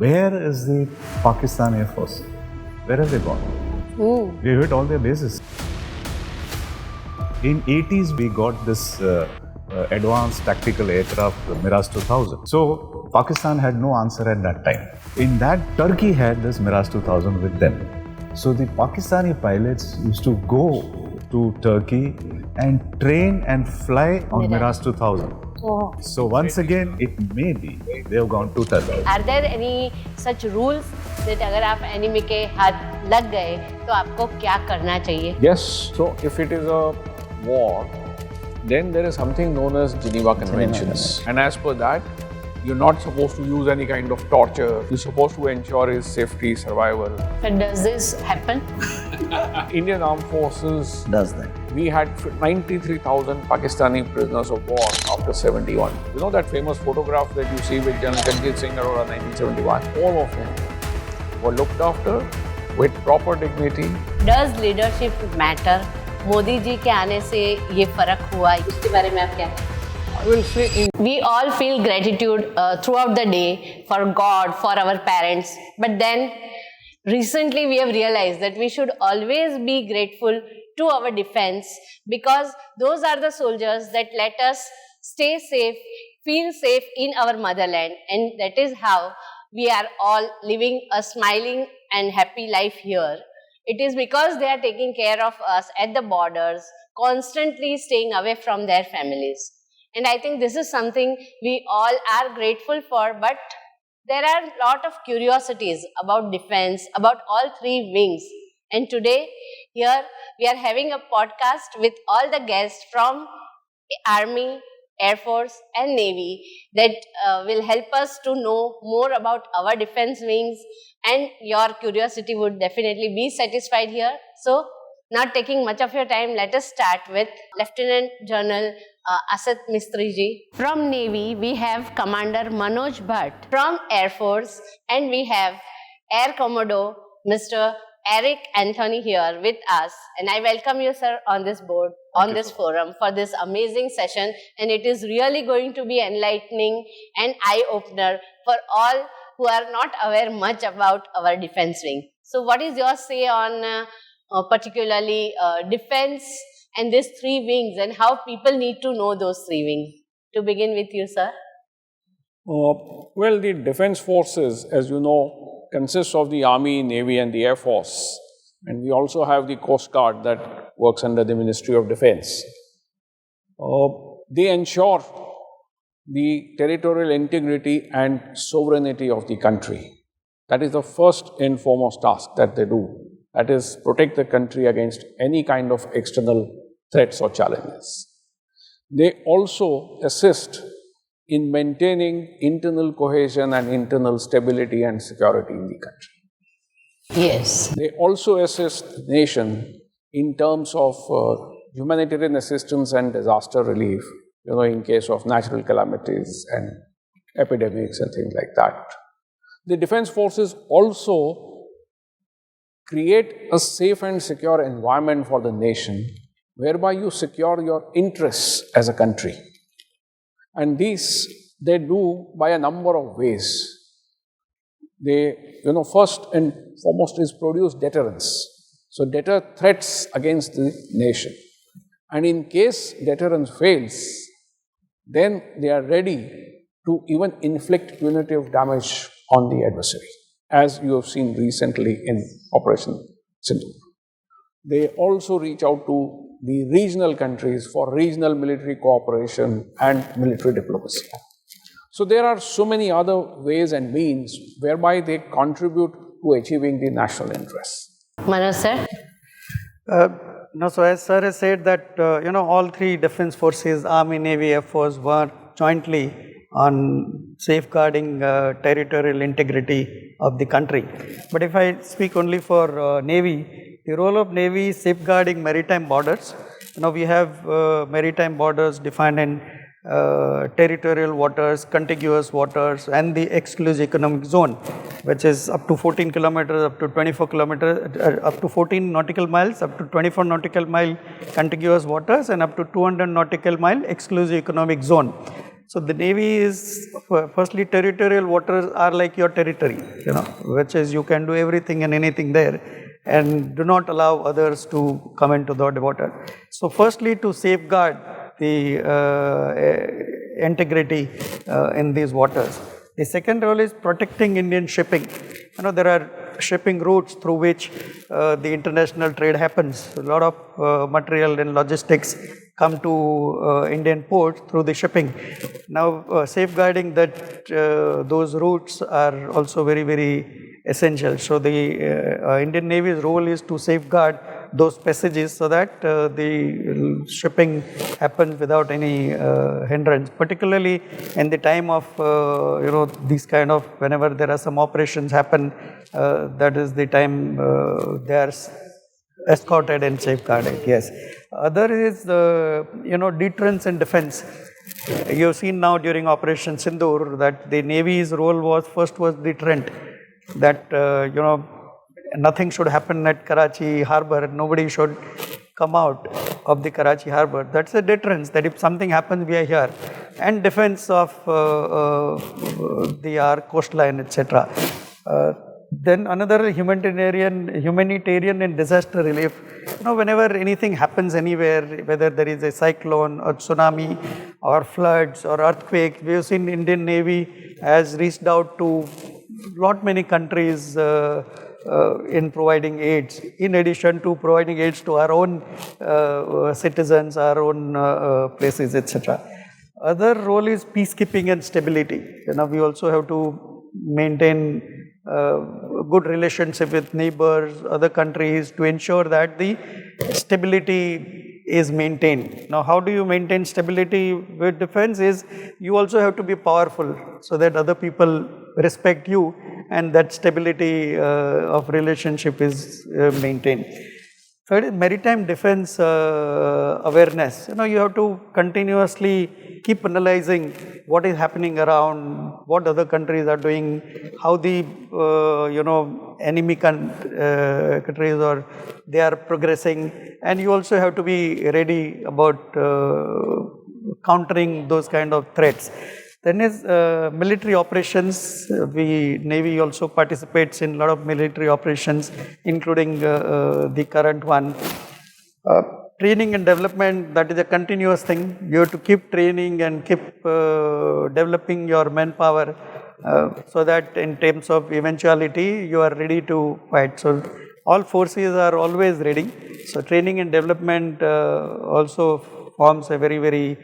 where is the Pakistan Air Force? Where have they gone? We hit all their bases. In 80s, we got this advanced tactical aircraft, Mirage 2000. So Pakistan had no answer at that time. In that, Turkey had this Mirage 2000 with them. So the Pakistani pilots used to go to Turkey and train and fly on Mirage 2000. Oh. So once again, it may be they have gone to Turkey. Are there any such rules that अगर आप enemy के हाथ लग गए तो आपको क्या करना चाहिए? Yes. So if it is a war, then there is something known as Geneva Conventions, and as per that, you're not supposed to use any kind of torture. You're supposed to ensure his safety, survival. But does this happen? Indian Armed Forces does that. We had 93,000 Pakistani prisoners of war after 71. You know that famous photograph that you see with General Kargil Singh around 1971? All of them were looked after with proper dignity. Does leadership matter? Modi ji के आने से ये फर्क हुआ, इसके बारे में आप क्या? I will say We all feel gratitude throughout the day for God, for our parents. But then recently we have realized that we should always be grateful to our defense, because those are the soldiers that let us stay safe, feel safe in our motherland. And that is how we are all living a smiling and happy life here. It is because they are taking care of us at the borders, constantly staying away from their families. And I think this is something we all are grateful for, but there are a lot of curiosities about defense, about all three wings. And today, here, we are having a podcast with all the guests from Army, Air Force and Navy that will help us to know more about our defense wings, and your curiosity would definitely be satisfied here. So, not taking much of your time, let us start with Lieutenant General Asit Mistry ji. From Navy, we have Commander Manoj Bhatt. From Air Force, and we have Air Commodore Mr. Eric Anthony here with us. And I welcome you, sir, on this board, on this forum for this amazing session. And it is really going to be enlightening and eye-opener for all who are not aware much about our defense wing. So what is your say on particularly defense and these three wings, and how people need to know those three wings? To begin with you, sir. Well, the defense forces, as you know, consists of the Army, Navy and the Air Force. And we also have the Coast Guard that works under the Ministry of Defense. They ensure the territorial integrity and sovereignty of the country. That is the first and foremost task that they do. That is, protect the country against any kind of external threats or challenges. They also assist in maintaining internal cohesion and internal stability and security in the country. Yes. They also assist the nation in terms of humanitarian assistance and disaster relief, you know, in case of natural calamities and epidemics and things like that. The defense forces also create a safe and secure environment for the nation, whereby you secure your interests as a country. And these they do by a number of ways. They, first and foremost is produce deterrence. So deter threats against the nation. And in case deterrence fails, then they are ready to even inflict punitive damage on the adversary, as you have seen recently in Operation Sindoor. They also reach out to the regional countries for regional military cooperation and military diplomacy. So there are so many other ways and means whereby they contribute to achieving the national interests. Manoj sir? So as sir has said that, all three defense forces, Army, Navy, Air Force, work jointly on safeguarding territorial integrity of the country. But if I speak only for Navy, the role of Navy is safeguarding maritime borders. We have maritime borders defined in territorial waters, contiguous waters and the exclusive economic zone, which is up to 14 kilometers, up to 24 kilometers, up to 14 nautical miles, up to 24 nautical mile contiguous waters and up to 200 nautical mile exclusive economic zone. So the Navy is, firstly, territorial waters are like your territory, which is you can do everything and anything there and do not allow others to come into the water. So firstly, to safeguard the integrity in these waters. The second role is protecting Indian shipping. There are shipping routes through which the international trade happens. A lot of material and logistics come to Indian ports through the shipping. Now, safeguarding that those routes are also very, very essential. So, the Indian Navy's role is to safeguard those passages so that the shipping happens without any hindrance, particularly in the time of, these kind of, whenever there are some operations happen, that is the time they are escorted and safeguarded, yes. Other is, deterrence and defense. You've seen now during Operation Sindoor that the Navy's role was deterrent, that, nothing should happen at Karachi harbor, nobody should come out of the Karachi harbor. That's a deterrence, that if something happens, we are here. And defense of our coastline, etc. Then another humanitarian and disaster relief. Whenever anything happens anywhere, whether there is a cyclone or tsunami or floods or earthquake, we have seen Indian Navy has reached out to lot many countries in providing aids, in addition to providing aids to our own citizens, our own places, etc. Other role is peacekeeping and stability. We also have to maintain good relationship with neighbors, other countries to ensure that the stability is maintained. Now, how do you maintain stability with defense is you also have to be powerful so that other people respect you and that stability of relationship is maintained. Third is maritime defense awareness. You have to continuously keep analyzing what is happening around, what other countries are doing, how the enemy countries or they are progressing, and you also have to be ready about countering those kind of threats. Then is military operations. Navy also participates in a lot of military operations, including the current one. Training and development, that is a continuous thing. You have to keep training and keep developing your manpower so that in terms of eventuality, you are ready to fight. So, all forces are always ready. So, training and development also forms a very, very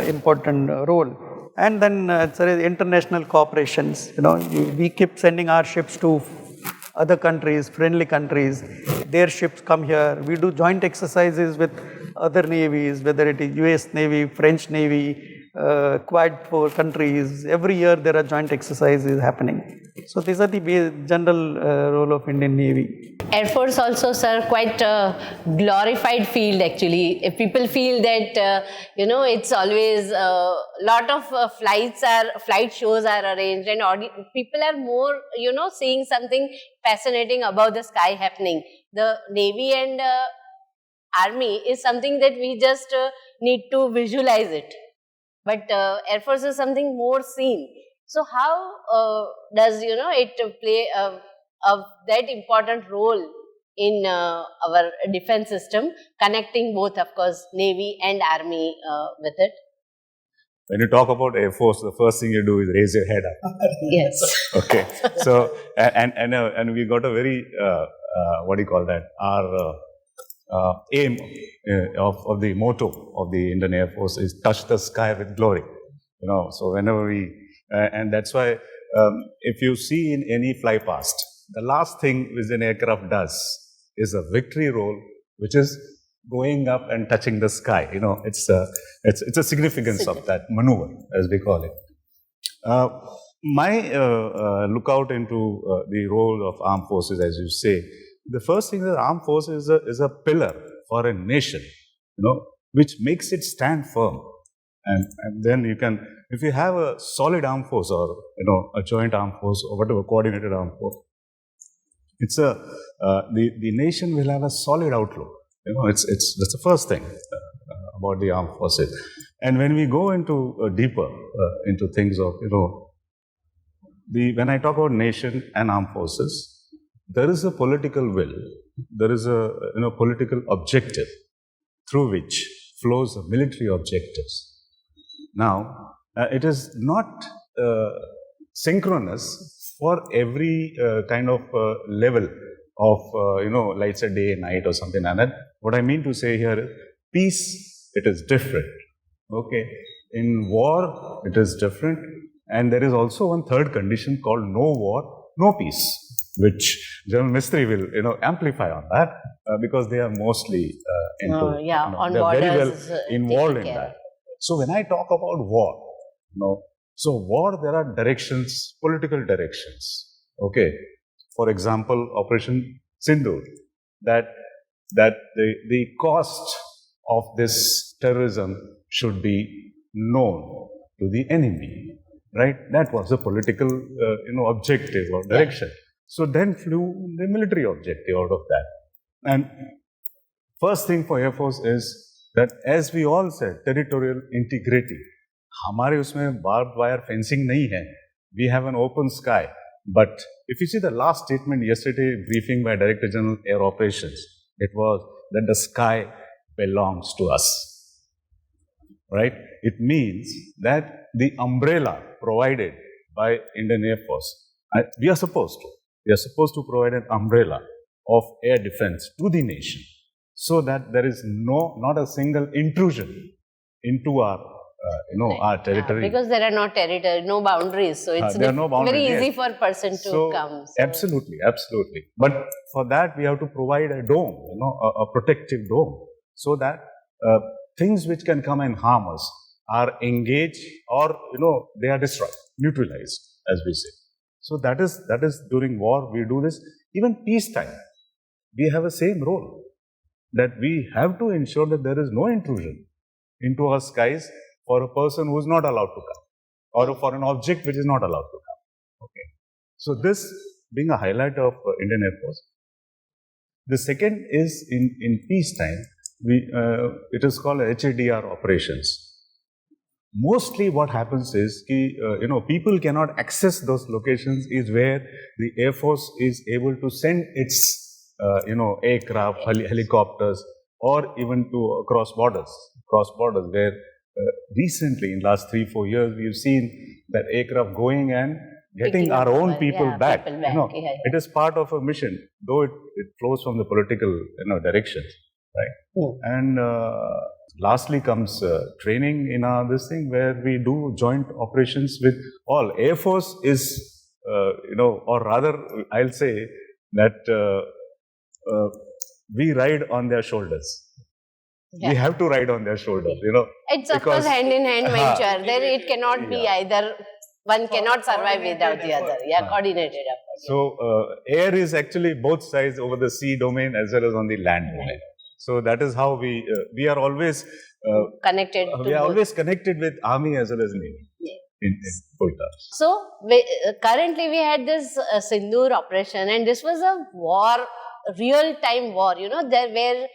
important role. And then international cooperations, we keep sending our ships to other countries, friendly countries, their ships come here, we do joint exercises with other navies, whether it is US Navy, French Navy, Quad 4 countries, every year there are joint exercises happening. So these are the general role of Indian Navy. Air Force also, sir, quite a glorified field actually. If people feel that, it's always a lot of flight shows are arranged and people are more, seeing something fascinating about the sky happening. The Navy and Army is something that we just need to visualize it. But Air Force is something more seen. So how does, it play that important role in our defense system, connecting both, of course, Navy and Army with it? When you talk about Air Force, the first thing you do is raise your head up. Yes. Okay. So, and we got a very, what do you call that? Our aim of the motto of the Indian Air Force is touch the sky with glory. So whenever we, and that's why if you see in any fly past, the last thing which an aircraft does is a victory roll, which is going up and touching the sky. It's a significance of that maneuver, as we call it. My lookout into the role of armed forces, as you say, the first thing is that armed forces is a pillar for a nation, which makes it stand firm. And then you can, if you have a solid armed force or, a joint armed force or whatever, coordinated armed force, it's the nation will have a solid outlook. That's the first thing about the armed forces. And when we go into deeper into things of, when I talk about nation and armed forces, there is a political will, there is a political objective through which flows the military objectives. Now, it is not synchronous for every kind of level of, like say day and night or something like that. What I mean to say here is, peace, it is different. Okay. In war, it is different. And there is also one third condition called no war, no peace, which General Mistry will, amplify on that because they are mostly into, on they're borders, very well involved in that. So when I talk about war, so war, there are directions, political directions. Okay. For example, Operation Sindoor, that the cost of this terrorism should be known to the enemy, right? That was a political, objective or direction. So then flew the military objective out of that. And first thing for Air Force is that, as we all said, territorial integrity. हमारे उसमें barbed wire fencing नहीं है. We have an open sky. But if you see the last statement yesterday, briefing by Director General Air Operations, it was that the sky belongs to us, right? It means that the umbrella provided by Indian Air Force, we are supposed to provide an umbrella of air defense to the nation, so that there is not a single intrusion into our our territory. Because there are no boundaries, so it's very easy for a person to come. So. Absolutely. But for that, we have to provide a dome, a protective dome, so that things which can come and harm us are engaged or, they are destroyed, neutralized, as we say. So that is during war, we do this. Even peacetime, we have the same role, that we have to ensure that there is no intrusion into our skies for a person who is not allowed to come, or for an object which is not allowed to come. Okay. So this being a highlight of Indian Air Force. The second is in peacetime, it is called HADR operations. Mostly what happens is, people cannot access those locations, is where the Air Force is able to send its, aircraft, helicopters, or even to cross borders, where recently, in last 3-4 years, we've seen that aircraft going and getting our own people back. It is part of a mission, though it flows from the political directions, right? And lastly comes training in this thing, where we do joint operations with all. Air Force is, or rather, I'll say that we ride on their shoulders. We have to ride on their shoulders, It's of course hand-in-hand venture. There it cannot be either. One cannot survive without the other. Coordinated effort. So air is actually both sides, over the sea domain as well as on the land domain. So that is how we are always connected. We are always connected with Army as well as Navy in full terms. So currently we had this Sindoor operation, and this was a war, real-time war. There where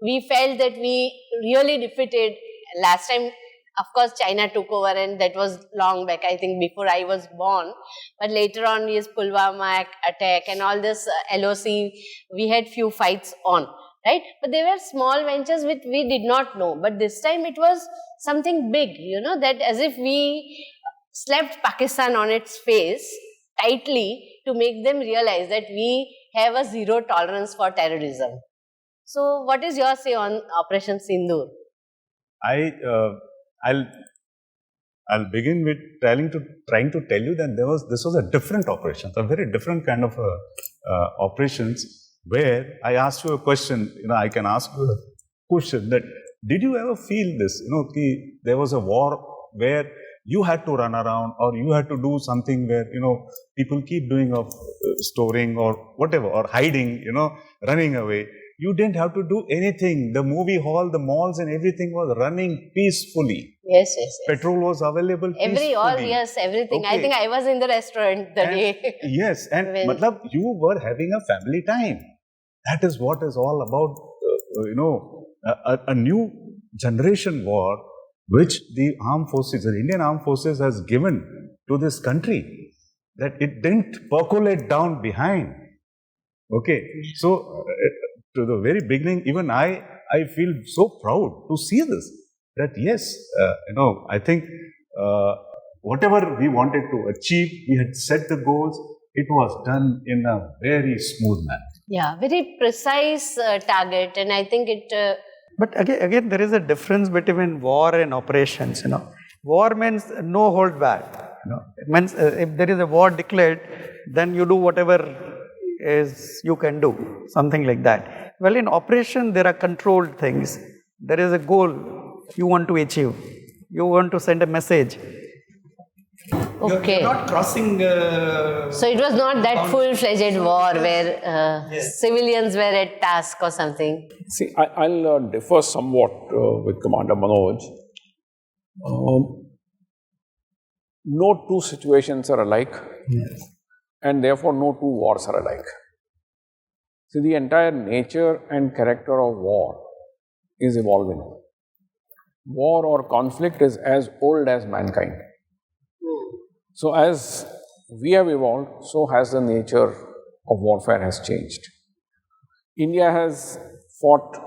we felt that we really defeated. Last time, of course, China took over, and that was long back, I think before I was born. But later on, yes, Pulwama attack and all this LOC, we had few fights on, right? But they were small ventures which we did not know. But this time it was something big, that as if we slapped Pakistan on its face tightly to make them realize that we have a zero tolerance for terrorism. So, what is your say on Operation Sindoor? I'll begin with trying to tell you that this was a different operation, a very different kind of operations, where I asked you a question. I can ask you a question that, did you ever feel this? There was a war where you had to run around, or you had to do something where people keep doing storing or whatever, or hiding, running away. You didn't have to do anything. The movie hall, the malls and everything was running peacefully. Yes. Petrol was available peacefully. Everything. Okay. I think I was in the restaurant the day. Yes, and matlab, you were having a family time. That is what is all about, a new generation war, which the armed forces, the Indian armed forces has given to this country, that it didn't percolate down behind. Okay, so to the very beginning, even I feel so proud to see this, that yes, I think whatever we wanted to achieve, we had set the goals, it was done in a very smooth manner. Yeah, very precise target, and I think it. But again, there is a difference between war and operations. War means no hold back. It means if there is a war declared, then you do whatever is you can do, something like that. Well, in operation, there are controlled things. There is a goal you want to achieve. You want to send a message. Okay. You're not crossing. So it was not that full-fledged war where civilians were at task or something. See, I'll differ somewhat with Commander Manoj. No two situations are alike, and therefore no two wars are alike. See, the entire nature and character of war is evolving. War or conflict is as old as mankind. So as we have evolved, so has the nature of warfare has changed. India has fought,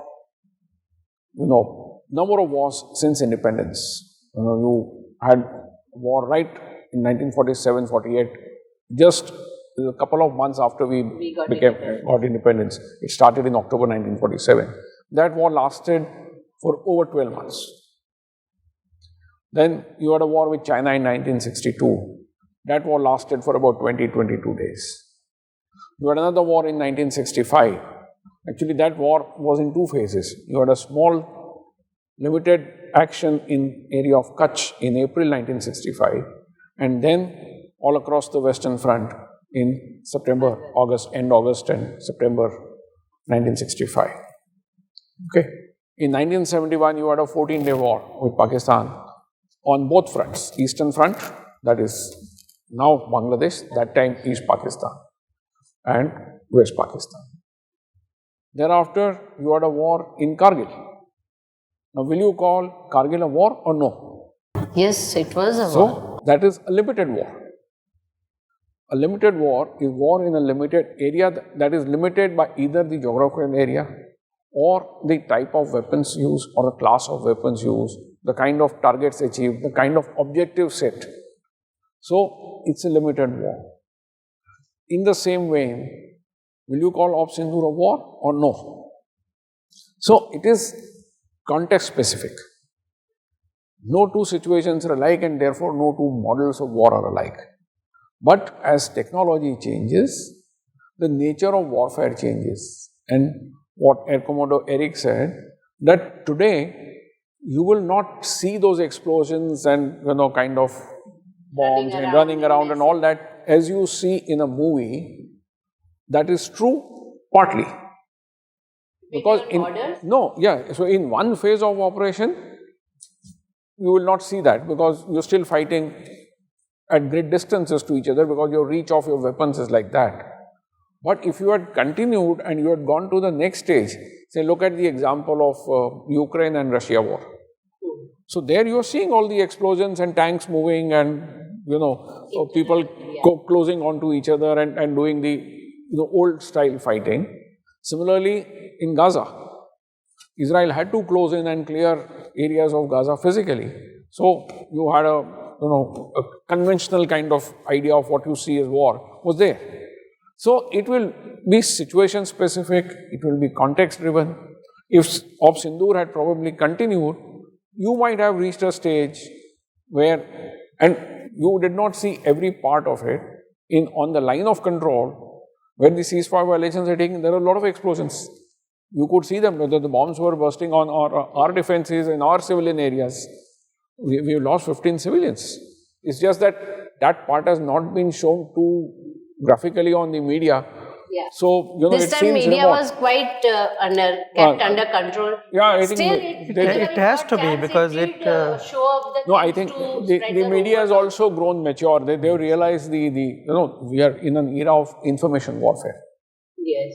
number of wars since independence. You had war right in 1947-48, just a couple of months after we got independence. It started in October 1947. That war lasted for over 12 months. Then you had a war with China in 1962. That war lasted for about 20-22 days. You had another war in 1965. Actually, that war was in two phases. You had a small, limited action in area of Kutch in April 1965, and then all across the Western Front in end August and September 1965. Okay. In 1971, you had a 14-day war with Pakistan on both fronts. Eastern Front, that is now Bangladesh, that time East Pakistan and West Pakistan. Thereafter, you had a war in Kargil. Now, will you call Kargil a war or no? Yes, it was a war. So, that is a limited war. A limited war is war in a limited area that is limited by either the geographical area or the type of weapons used or the class of weapons used, the kind of targets achieved, the kind of objectives set. So, it's a limited war. In the same way, will you call Operation Sindoor a war or no? So, it is context specific. No two situations are alike, and therefore no two models of war are alike. But as technology changes, the nature of warfare changes. And what Air Commodore Eric said, that today you will not see those explosions and kind of bombs and running around and all that as you see in a movie. That is true partly. Because so in one phase of operation, you will not see that because you're still fighting at great distances to each other because your reach of your weapons is like that. But if you had continued and you had gone to the next stage, say look at the example of Ukraine and Russia war. So there you are seeing all the explosions and tanks moving and people closing onto each other and doing the old style fighting. Similarly, in Gaza, Israel had to close in and clear areas of Gaza physically. So you had a conventional kind of idea of what you see as war was there. So it will be situation specific, it will be context driven. If Operation Sindoor had probably continued, you might have reached a stage where, and you did not see every part of it, on the line of control, where the ceasefire violations are taking, there are a lot of explosions. You could see them, whether the bombs were bursting on our defenses in our civilian areas. We lost 15 civilians. It's just that part has not been shown too graphically on the media. Yeah. So, this time media was quite kept under control. Yeah, I think Still, it has to be because it. Show up the no, I think the media has also grown mature. They realize we are in an era of information warfare. Yes.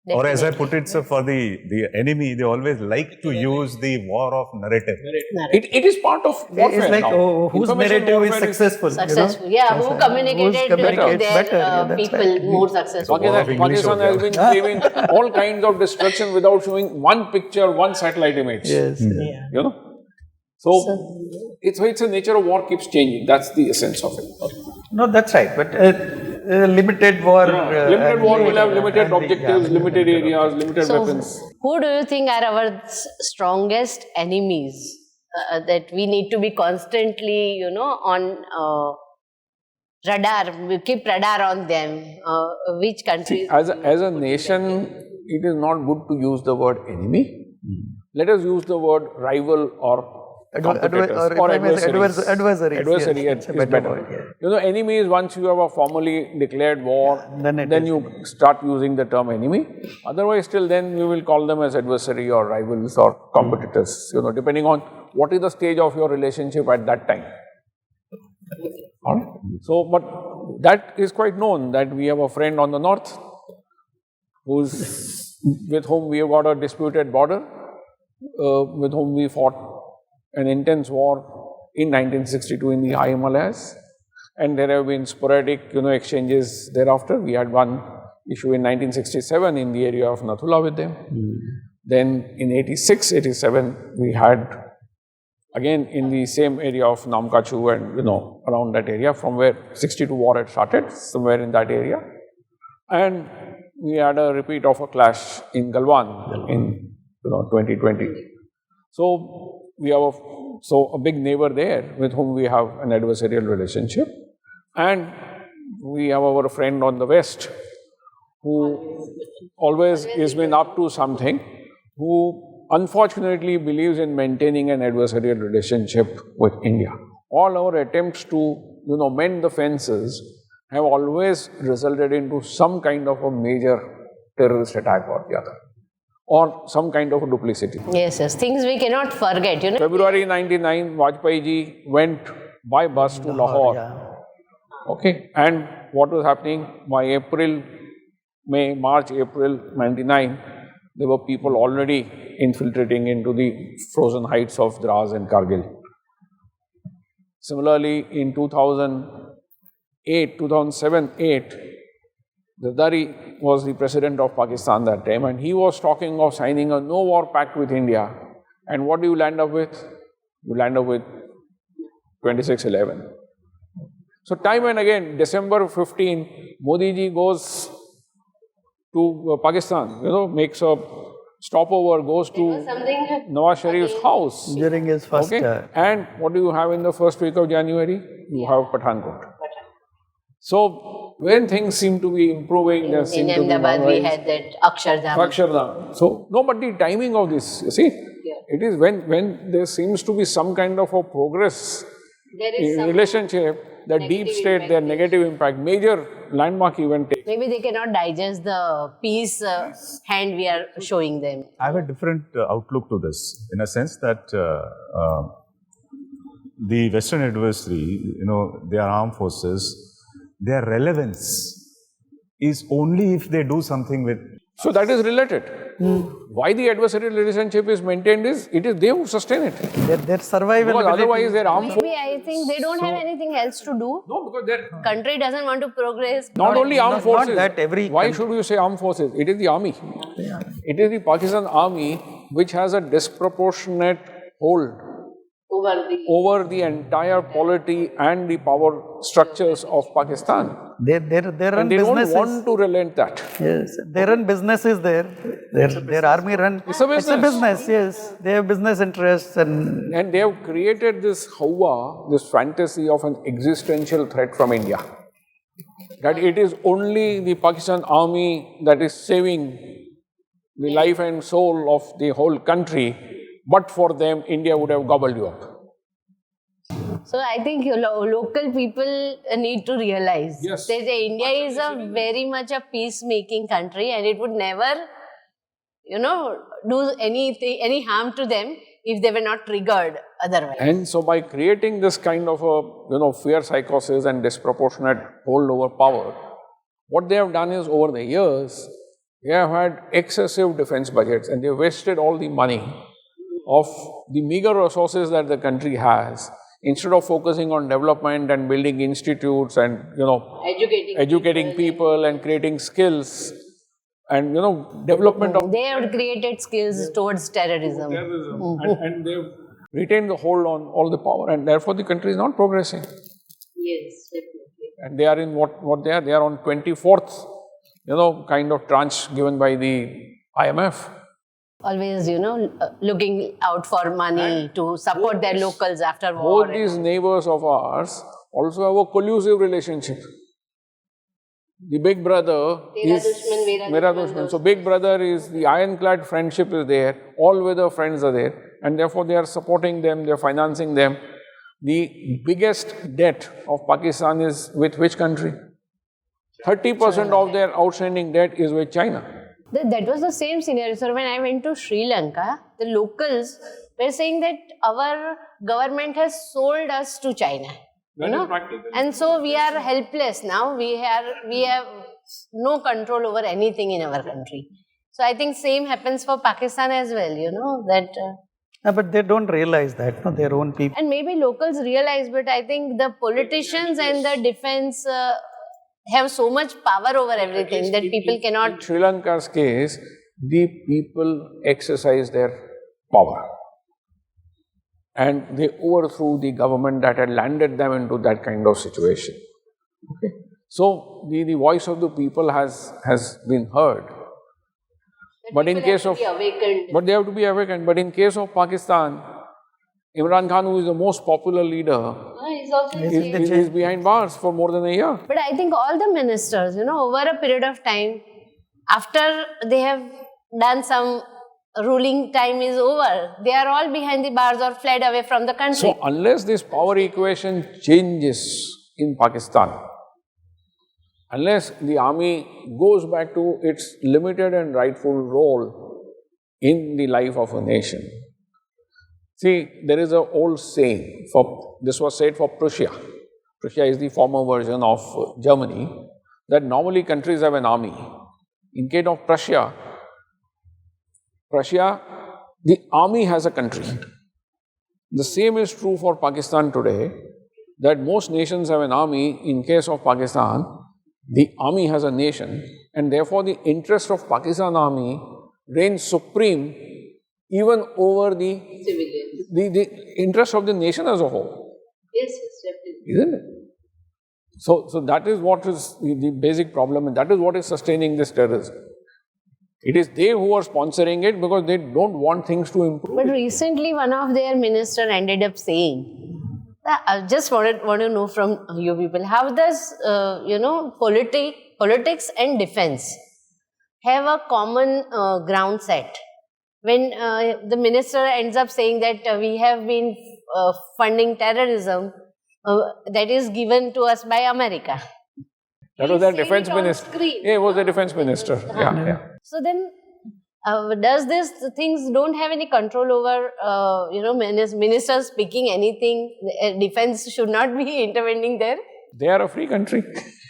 Or as I put it, sir, for the enemy, they always like to use the war of narrative. It is part of warfare It's like, now. oh, whose Information narrative is warfare successful? Successful. Yeah, who communicated to communicates their better, yeah, that's people right. more successful. Pakistan has been claiming all kinds of destruction without showing one picture, one satellite image. Yes. You know? So it's a nature of war keeps changing. That's the essence of it. No, that's right. But limited war. Limited war will have limited objectives, limited areas, limited weapons. Who do you think are our strongest enemies that we need to be constantly, on radar? We keep radar on them. Which countries? As a nation, it is not good to use the word enemy. Let us use the word rival or competitors or adversaries. Adversary yes, is better. Enemy is once you have a formally declared war, then you start using the term enemy. Otherwise, till then we will call them as adversary or rivals or competitors, depending on what is the stage of your relationship at that time. Alright? So, but that is quite known that we have a friend on the north with whom we have got a disputed border, with whom we fought an intense war in 1962 in the high Himalayas, and there have been sporadic, exchanges thereafter. We had one issue in 1967 in the area of Nathula with them. Then in 86, 87, we had again in the same area of Namkachu and, around that area from where 62 war had started, somewhere in that area. And we had a repeat of a clash in Galwan in, 2020. So, we have a big neighbor there with whom we have an adversarial relationship, and we have our friend on the west who always has been up to something, who unfortunately believes in maintaining an adversarial relationship with India. All our attempts to mend the fences have always resulted into some kind of a major terrorist attack or the other, or some kind of a duplicity. Yes, things we cannot forget, February 99, Vajpayee ji went by bus to Lahore. Okay, and what was happening by March, April 99, there were people already infiltrating into the frozen heights of Dras and Kargil. Similarly, in 2007-8, Retd was the president of Pakistan that time, and he was talking of signing a no-war pact with India. And what do you land up with? You land up with 26/11. So time and again, December 15, Modi ji goes to Pakistan, makes a stopover, goes to Nawaz Sharif's house. During his first... And what do you have in the first week of January? You have Pathankot. So, when things seem to be improving, there seem to be... In Ahmedabad, we had that Akshardham. So, no, but the timing of this, you see, it is when there seems to be some kind of a progress in relationship, the deep state, their negative impact, major landmark event takes. Maybe they cannot digest the peace hand we are showing them. I have a different outlook to this, in a sense that the Western adversary, their armed forces, their relevance is only if they do something with... So that is related. Why the adversarial relationship is maintained is, it is they who sustain it. Their survival... Because otherwise their armed forces... Maybe I think they don't have anything else to do. No, because their... Country doesn't want to progress. Not only armed forces. Not that Why should you say armed forces? It is the army. It is the Pakistan army which has a disproportionate hold over the entire polity and the power structures of Pakistan. They run And they businesses. don't want to relent that. Yes, they run businesses there. Their army run. It's a business. Yes. They have business interests and they have created this hawa, this fantasy of an existential threat from India. That it is only the Pakistan army that is saving the life and soul of the whole country. But for them, India would have gobbled you up. So I think local people need to realize that India is a very much a peacemaking country, and it would never, do any harm to them if they were not triggered otherwise. And so by creating this kind of a, fear psychosis and disproportionate hold over power, what they have done is over the years, They have had excessive defense budgets and they wasted all the money of the meager resources that the country has, instead of focusing on development and building institutes and, educating people and creating skills and, development of They have created skills towards terrorism. and they've retained the hold on all the power, and therefore the country is not progressing. Yes, definitely. And they are in what they are? They are on 24th, kind of tranche given by the IMF. Always, looking out for money to support their locals after war. Both these neighbors of ours also have a collusive relationship. The big brother is Mera Dushman. So big brother is the ironclad friendship is there, all weather friends are there, and therefore they are supporting them, they are financing them. The biggest debt of Pakistan is with which country? 30% of their outstanding debt is with China. That was the same scenario. So when I went to Sri Lanka, the locals were saying that our government has sold us to China. And so we are helpless now. We have no control over anything in our country. So I think same happens for Pakistan as well, that... but they don't realize that, their own people. And maybe locals realize, but I think the politicians and the defense have so much power over everything that people cannot... In Sri Lanka's case, the people exercised their power. And they overthrew the government that had landed them into that kind of situation. Okay. So the voice of the people has been heard. But in case of, but they have to be awakened. But in case of Pakistan, Imran Khan, who is the most popular leader, is behind bars for more than a year. But I think all the ministers, over a period of time, after they have done some ruling time is over, they are all behind the bars or fled away from the country. So unless this power equation changes in Pakistan, unless the army goes back to its limited and rightful role in the life of a nation. See, there is an old saying, this was said for Prussia. Prussia is the former version of Germany, that normally countries have an army. In case of Prussia, the army has a country. The same is true for Pakistan today, that most nations have an army. In case of Pakistan, the army has a nation, and therefore the interest of Pakistan army reigns supreme even over the interest of the nation as a whole. Yes, definitely. Isn't it? So that is what is the basic problem, and that is what is sustaining this terrorism. It is they who are sponsoring it because they don't want things to improve. But recently one of their ministers ended up saying, I just want to know from you people, how does, politics and defense have a common ground set? When the minister ends up saying that we have been funding terrorism that is given to us by America. That was their defense minister. Yeah, it was the defense minister. Yeah. So then, does these things don't have any control over, ministers speaking anything? Defense should not be intervening there? They are a free country.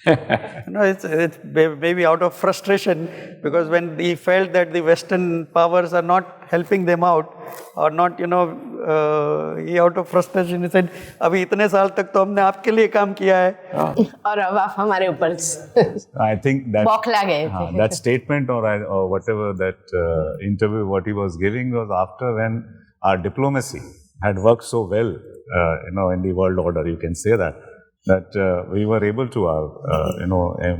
It's maybe out of frustration, because when he felt that the Western powers are not helping them out, or not, he out of frustration he said, "Abhi itne saal tak to humne aapke liye kaam kiya hai." और अब आप हमारे ऊपर I think that बौखला गए थे. that statement or whatever that interview what he was giving was after when our diplomacy had worked so well, in the world order, you can say that we were able to,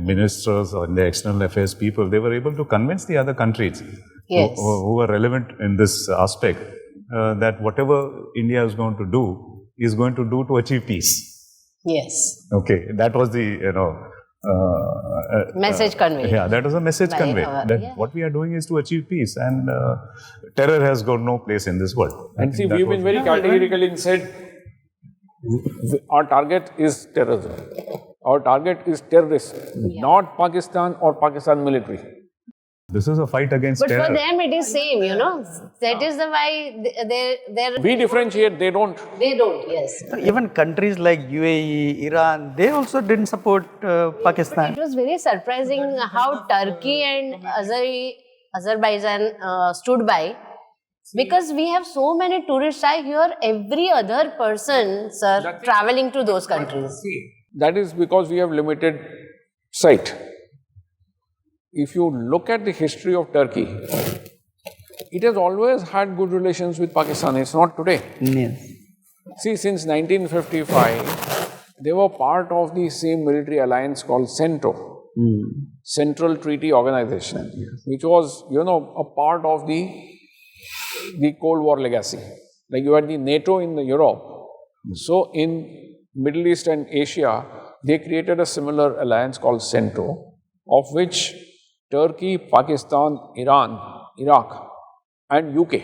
ministers or the external affairs people, they were able to convince the other countries who were relevant in this aspect that whatever India is going to do to achieve peace. Yes. Okay, that was the, message conveyed. Yeah, that was a message conveyed. What we are doing is to achieve peace, and terror has got no place in this world. And see, we've been very categorical in said, our target is terrorism. Our target is terrorists, not Pakistan or Pakistan military. This is a fight against But terror. for them, it is same, you know. That is the why they're We differentiate, they don't. they don't. Yes. Even countries like UAE, Iran, they also didn't support Pakistan. It was very surprising how Turkey and Azerbaijan stood by, because we have so many tourists. I hear every other person, sir, traveling to those countries. That is because we have limited sight. If you look at the history of Turkey, it has always had good relations with Pakistan. It's not today. Yes. See, since 1955, they were part of the same military alliance called CENTO, Central Treaty Organization, which was, a part of the Cold War legacy. Like you had the NATO in Europe. So in Middle East and Asia, they created a similar alliance called CENTO, of which Turkey, Pakistan, Iran, Iraq, and UK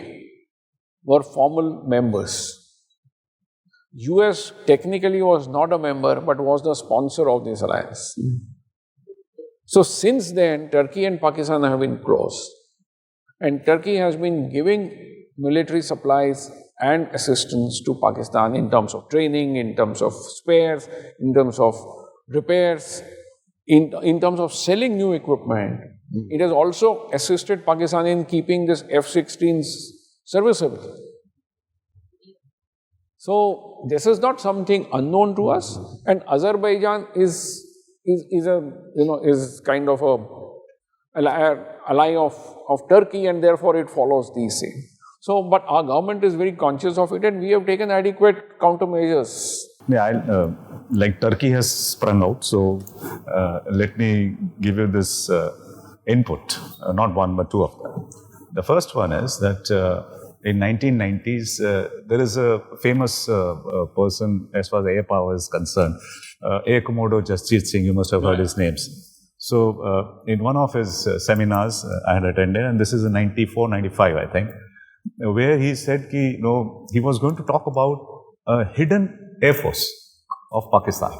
were formal members. US technically was not a member, but was the sponsor of this alliance. So since then, Turkey and Pakistan have been close. And Turkey has been giving military supplies and assistance to Pakistan in terms of training, in terms of spares, in terms of repairs, in terms of selling new equipment. It has also assisted Pakistan in keeping this F-16s serviceable. So this is not something unknown to us, and Azerbaijan is kind of a ally of Turkey, and therefore it follows these things. So, but our government is very conscious of it, and we have taken adequate countermeasures. Yeah, like Turkey has sprung out, so let me give you this input, not one but two of them. The first one is that in 1990s, there is a famous person as far as air power is concerned, Air Commodore Jasjeet Singh, you must have heard his names. So in one of his seminars I had attended, and this is in 94, 95 I think, where he said he was going to talk about a hidden air force of Pakistan.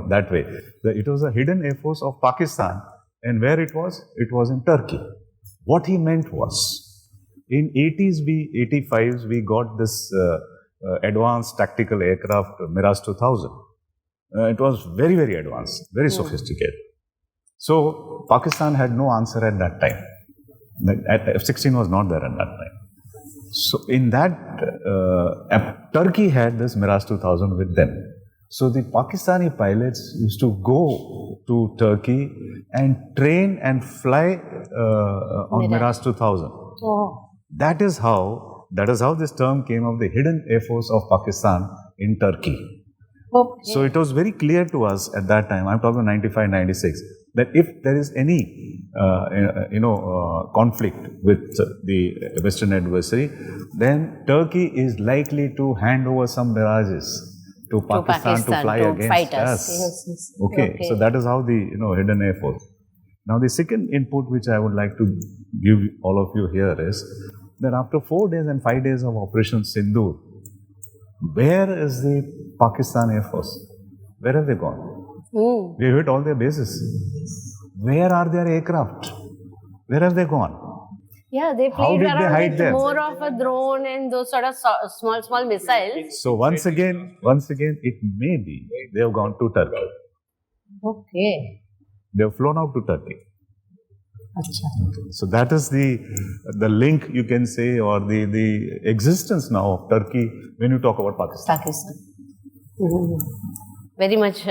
That way. It was a hidden air force of Pakistan, and where it was? It was in Turkey. What he meant was, in 85s, we got this advanced tactical aircraft, Mirage 2000. It was very, very advanced, very sophisticated. So, Pakistan had no answer at that time. F-16 was not there at that time. So, in that, Turkey had this Mirage 2000 with them. So, the Pakistani pilots used to go to Turkey and train and fly on Mirage 2000. Oh. That is how this term came of the hidden air force of Pakistan in Turkey. Okay. So it was very clear to us at that time, I'm talking 95, 96, that if there is any, conflict with the Western adversary, then Turkey is likely to hand over some Mirages to Pakistan to fly against us. Yes. Okay, so that is how the hidden air force. Now the second input which I would like to give all of you here is that after 4 days and 5 days of Operation Sindoor, where is the Pakistan Air Force? Where have they gone? We hit all their bases. Where are their aircraft? Where have they gone? Yeah, they How played did they around hide with them? more of a drone and those sort of small missiles. So once again, it may be they have gone to Turkey. Okay. They have flown out to Turkey. Achha. So that is the link, you can say, or the existence now of Turkey when you talk about Pakistan. Very much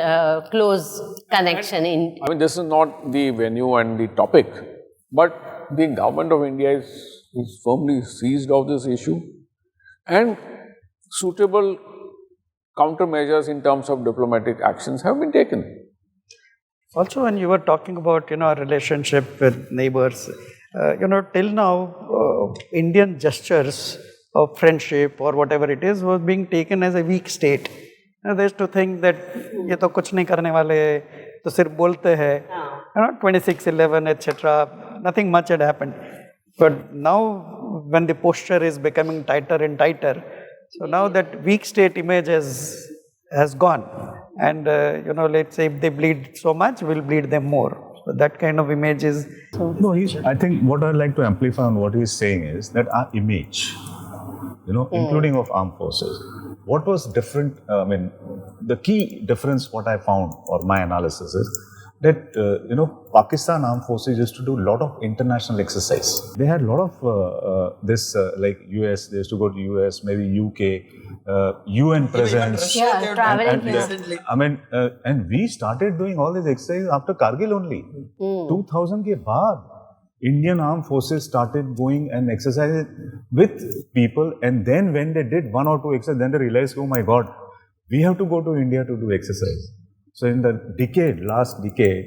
close connection in. I mean, this is not the venue and the topic, but the government of India is firmly seized of this issue, and suitable countermeasures in terms of diplomatic actions have been taken. Also, when you were talking about our relationship with neighbors, till now, Indian gestures of friendship or whatever it is was being taken as a weak state. They used to think that ये तो कुछ नहीं करने वाले, तो सिर्फ बोलते हैं, 26/11 etc. Nothing much had happened. But now, when the posture is becoming tighter and tighter, so now that weak state image has gone. And let's say if they bleed so much, we'll bleed them more. that kind of image is... No, I think what I'd like to amplify on what he's saying is that our image, including of armed forces, what was different, the key difference what I found, or my analysis is, that, Pakistan armed forces used to do a lot of international exercise. They had a lot of like US, they used to go to US, maybe UK, UN presence. Yeah, traveling. And we started doing all these exercises after Kargil only. 2000 ke baad, Indian armed forces started going and exercising with people, and then when they did one or two exercises, then they realized, oh my God, we have to go to India to do exercise. So in the last decade,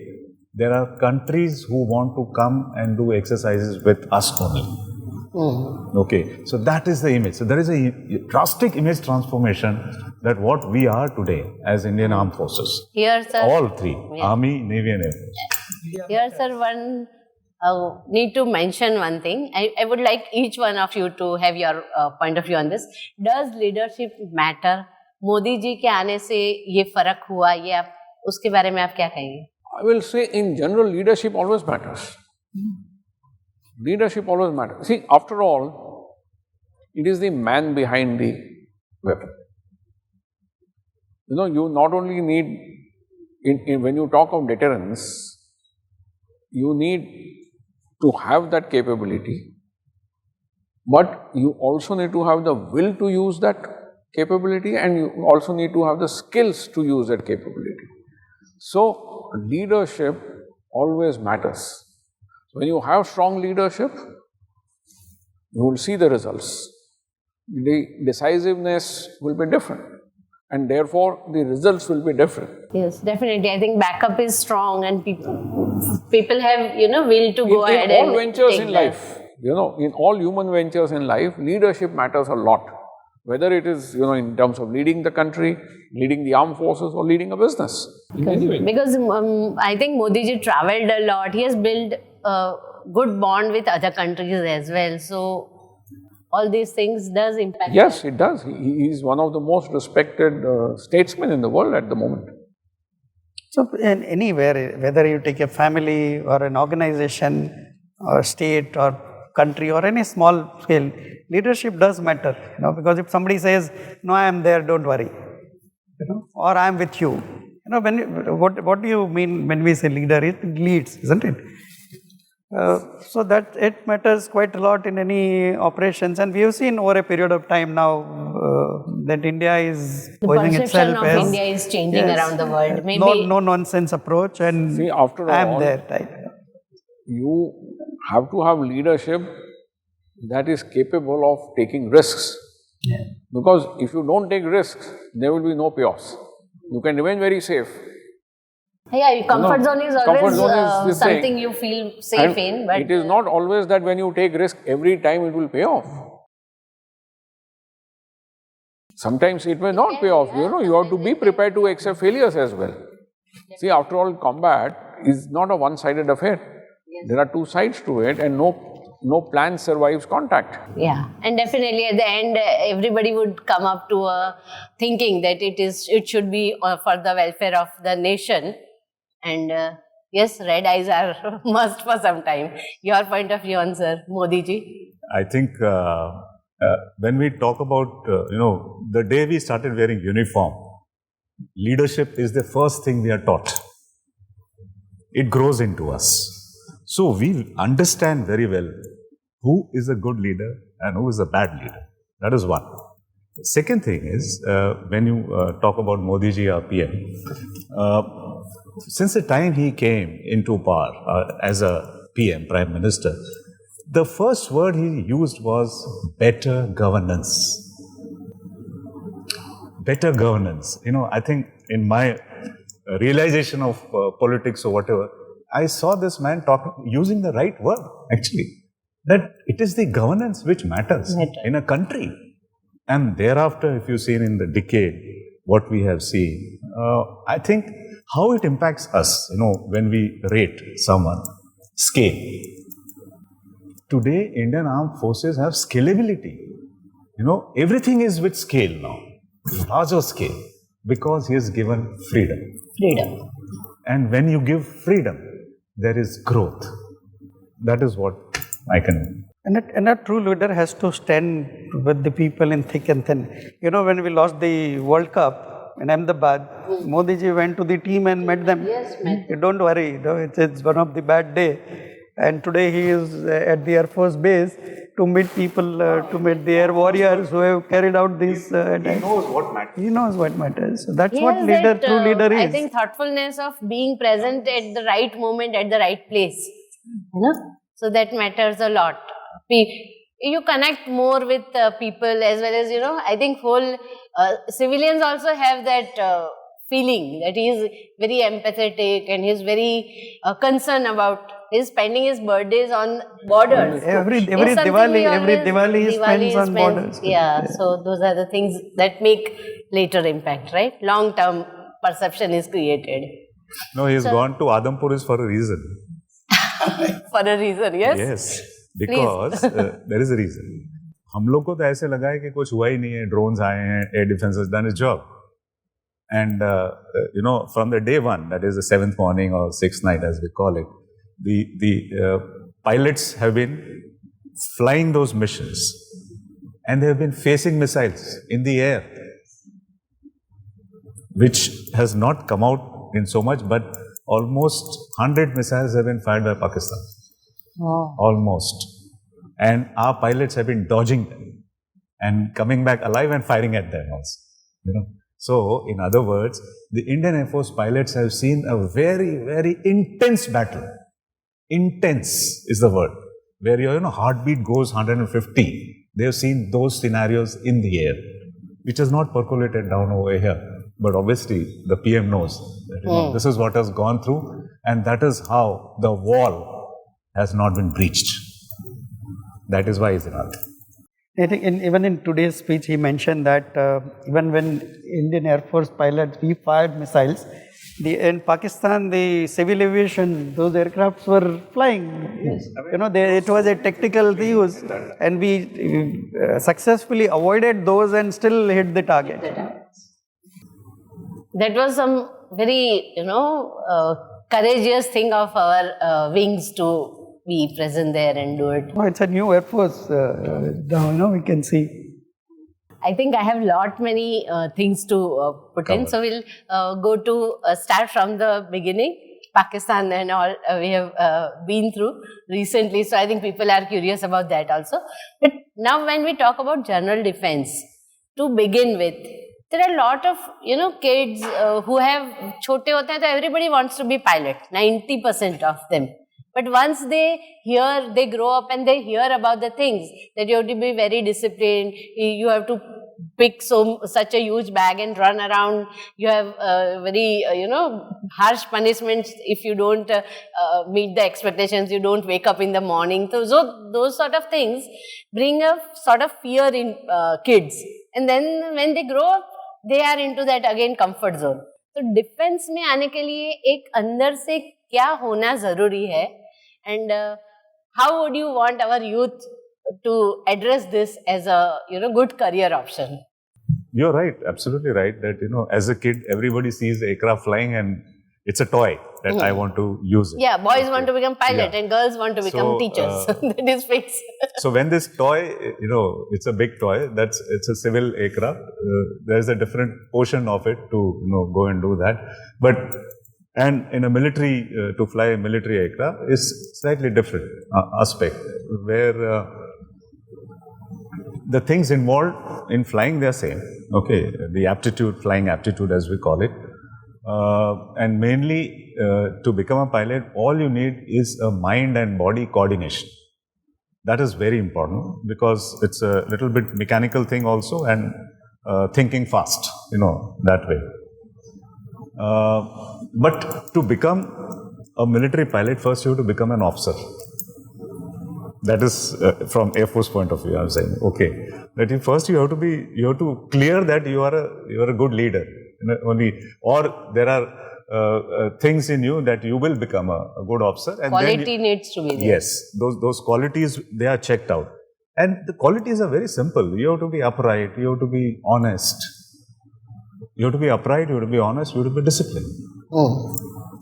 there are countries who want to come and do exercises with us only. Okay, so that is the image. So there is a drastic image transformation that what we are today as Indian Armed Forces. Here, sir. All three, Army, Navy and Air Force. Here, sir, need to mention one thing. I would like each one of you to have your point of view on this. Does leadership matter? Modi ji के आने से ये फर्क हुआ, ये आप उसके बारे में आप क्या कहेंगे? I will say in general, leadership always matters. Leadership always matters. See, after all, it is the man behind the weapon. You not only need, when you talk of deterrence, you need to have that capability, but you also need to have the will to use that capability, and you also need to have the skills to use that capability. So, leadership always matters. When you have strong leadership, you will see the results. The decisiveness will be different, and therefore the results will be different. Yes, definitely. I think backup is strong, and people have, will to go ahead in all and ventures take in that. life, in all human ventures in life, leadership matters a lot. Whether it is, in terms of leading the country, leading the armed forces, or leading a business. Because I think Modi ji traveled a lot. He has built a good bond with other countries as well. So, all these things does impact. Yes, it does. He is one of the most respected statesmen in the world at the moment. So, anywhere, whether you take a family or an organization or state or country or any small scale, leadership does matter, because if somebody says, no, I am there, don't worry, or I am with you, what do you mean when we say leader? It leads, isn't it? So that it matters quite a lot in any operations, and we have seen over a period of time now that India is posing itself of as India is changing around the world. Maybe no nonsense approach, and see, after all, I am there type. You have to have leadership that is capable of taking risks. Because if you don't take risks, there will be no chaos. You can remain very safe. Yeah, your comfort zone is always something you feel safe in. But it is not always that when you take risk, every time it will pay off. Sometimes it may not pay off. You have to be prepared to accept failures as well. See, after all, combat is not a one-sided affair. There are two sides to it, and no plan survives contact. Yeah, and definitely at the end, everybody would come up to a thinking that it should be for the welfare of the nation. And yes, red eyes are must for some time. Your point of view on, sir, Modi ji? I think when we talk about, the day we started wearing uniform, leadership is the first thing we are taught. It grows into us. So we understand very well who is a good leader and who is a bad leader. That is one. The second thing is, when you talk about Modi ji, our PM, since the time he came into power as a PM, Prime Minister, the first word he used was better governance. Better governance. I think in my realization of politics or whatever, I saw this man using the right word, actually. That it is the governance which matters in a country. And thereafter, if you've seen in the decade, what we have seen, I think how it impacts us, when we rate someone, scale. Today, Indian Armed Forces have scalability. Everything is with scale now, larger scale, because he has given freedom. Freedom. And when you give freedom, there is growth. That is what I can. And a true leader has to stand with the people in thick and thin. You know, when we lost the World Cup in Ahmedabad, Modi ji went to the team and met them. Yes, met them. Don't worry, it's one of the bad day. And today he is at the Air Force Base to meet people, to meet the air warriors who have carried out this. He knows what matters. He knows what matters. So that's He what has true leader is. I think thoughtfulness of being present at the right moment, at the right place. You know? So that matters a lot. You connect more with people as well as, you know, I think whole civilians also have that feeling that he is very empathetic and he is very concerned about his spending his birthdays on borders. Every It's something we Diwali he spends on spends- borders. Yeah, so those are the things that make later impact, right? Long-term perception is created. No, he has gone to Adampur is for a reason. For a reason, yes? Yes, because there is a reason. हम लोग को तो ऐसे लगा है कि कुछ हुआ ही नहीं है, drones आए हैं, air defense has done its job. And you know, from the day one, that is the 7th morning or 6th night as we call it, the pilots have been flying those missions and they have been facing missiles in the air, which has not come out in so much, but almost 100 missiles have been fired by Pakistan. Oh. Almost. And our pilots have been dodging them and coming back alive and firing at them also. You know. So, in other words, the Indian Air Force pilots have seen a very, very intense battle. Intense is the word. Where your heartbeat goes 150. They have seen those scenarios in the air, which has not percolated down over here. But obviously, the PM knows that this is what has gone through, and that is how the wall has not been breached. That is why he's in Army. I think even in today's speech, he mentioned that even when Indian Air Force pilots, we fired missiles, in Pakistan, the civil aviation, those aircrafts were flying. Yes. You know, it was a tactical use, and we successfully avoided those and still hit the target. That was some very, courageous thing of our wings to be present there and do it. Oh, it's a new Air Force, we can see. I think I have many things to put in. So we'll go to start from the beginning. Pakistan and all we have been through recently. So I think people are curious about that also. But now when we talk about general defense, to begin with, there are a lot of, kids who have chote hote hain, so everybody wants to be pilot, 90% of them. But once they grow up and they hear about the things that you have to be very disciplined, you have to pick such a huge bag and run around, you have very, harsh punishments if you don't meet the expectations, you don't wake up in the morning. So those sort of things bring a sort of fear in kids. And then when they grow up, they are into that again comfort zone. So defense में आने के लिए एक अंदर से क्या होना जरूरी है, and how would you want our youth to address this as a good career option? You're right, absolutely right. That as a kid, everybody sees aircraft flying and it's a toy that I want to use. Yeah, boys want to become pilot and girls want to become teachers. That is fixed. So when this toy, it's a big toy. It's a civil aircraft. There's a different portion of it to go and do that. And in a military, to fly a military aircraft is slightly different aspect, where the things involved in flying, they are same. Okay, the aptitude, flying aptitude as we call it. And mainly to become a pilot, all you need is a mind and body coordination. That is very important because it's a little bit mechanical thing also, and thinking fast, that way. But to become a military pilot, first you have to become an officer. That is from Air Force point of view, I'm saying. Okay, that you have to clear that you are a good leader. Or there are things in you that you will become a good officer. And quality needs to be there. Yes, those qualities, they are checked out. And the qualities are very simple. You have to be upright, you have to be honest. You have to be upright, you have to be honest, you have to be disciplined.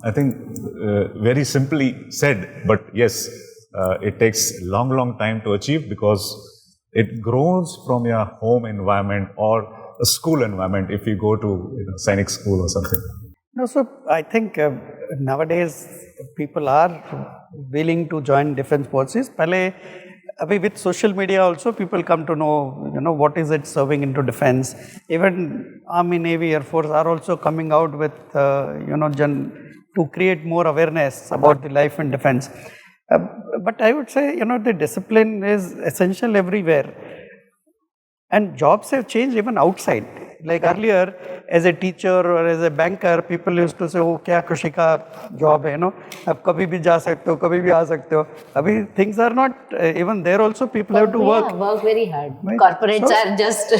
I think very simply said, but yes, it takes long time to achieve because it grows from your home environment or a school environment if you go to Sainik school or something. No, so I think nowadays people are willing to join defense forces. With social media also people come to know, what is it serving into defense. Even Army, Navy, Air Force are also coming out with, to create more awareness about the life in defense. But I would say, the discipline is essential everywhere. And jobs have changed even outside. Like earlier, as a teacher or as a banker, people used to say, oh, kya khushi ka job hai, ab kabhi bhi ja sakte ho, kabhi bhi aa sakte ho. Abhi things are not, even there also people have to work. Work very hard. Right? Corporates are just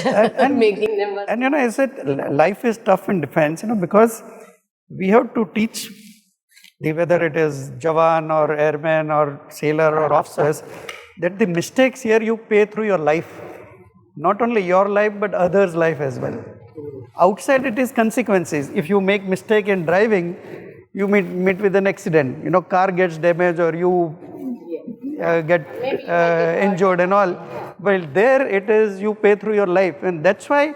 making them work. And I said, life is tough in defense, because we have to teach, whether it is Jawan or airman or sailor or officers, that the mistakes here you pay through your life. Not only your life, but others' life as well. Outside it is consequences. If you make mistake in driving, you meet with an accident. Car gets damaged or you get injured and all. But there it is, you pay through your life. And that's why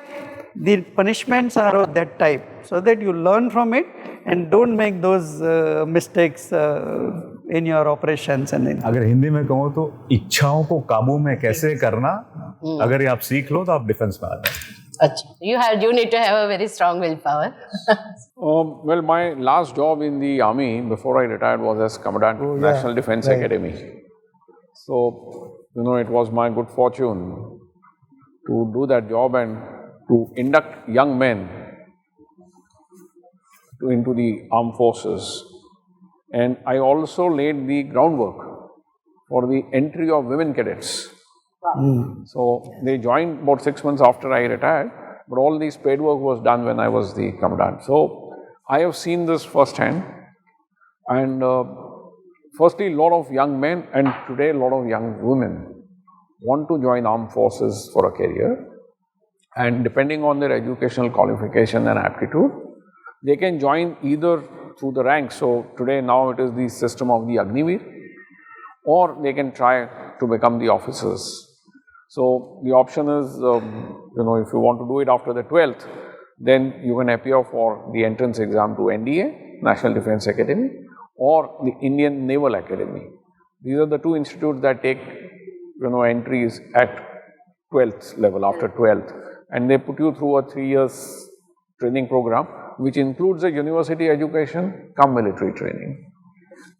the punishments are of that type. So that you learn from it and don't make those mistakes in your operations. And अगर हिंदी में कहूँ तो इच्छाओं को काबू में कैसे करना, अगर ये आप सीख लो तो आप डिफेंस में आ जाओ. अच्छा, you need to have a very strong willpower. Well, my last job in the army before I retired was as Commandant National Defence Academy. So, it was my good fortune to do that job and to induct young men into the armed forces. And I also laid the groundwork for the entry of women cadets. So they joined about 6 months after I retired, but all the paid work was done when I was the commandant. So I have seen this firsthand, and firstly a lot of young men and today a lot of young women want to join armed forces for a career, and depending on their educational qualification and aptitude, they can join either through the ranks. So today now it is the system of the Agniveer, or they can try to become the officers. So the option is, if you want to do it after the 12th, then you can appear for the entrance exam to NDA, National Defence Academy, or the Indian Naval Academy. These are the two institutes that take, entries at 12th level, after 12th, and they put you through a 3 years training program, which includes a university education cum military training.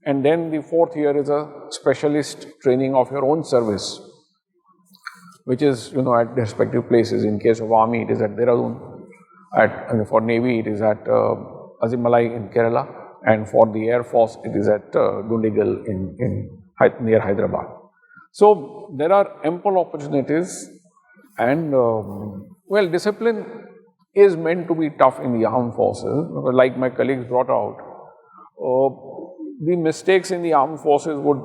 And then the 4th year is a specialist training of your own service, which is, at respective places. In case of Army, it is at Dehradun. For Navy, it is at Azimalai in Kerala. And for the Air Force, it is at Dundigal near Hyderabad. So there are ample opportunities, and discipline is meant to be tough in the armed forces. Like my colleagues brought out, the mistakes in the armed forces would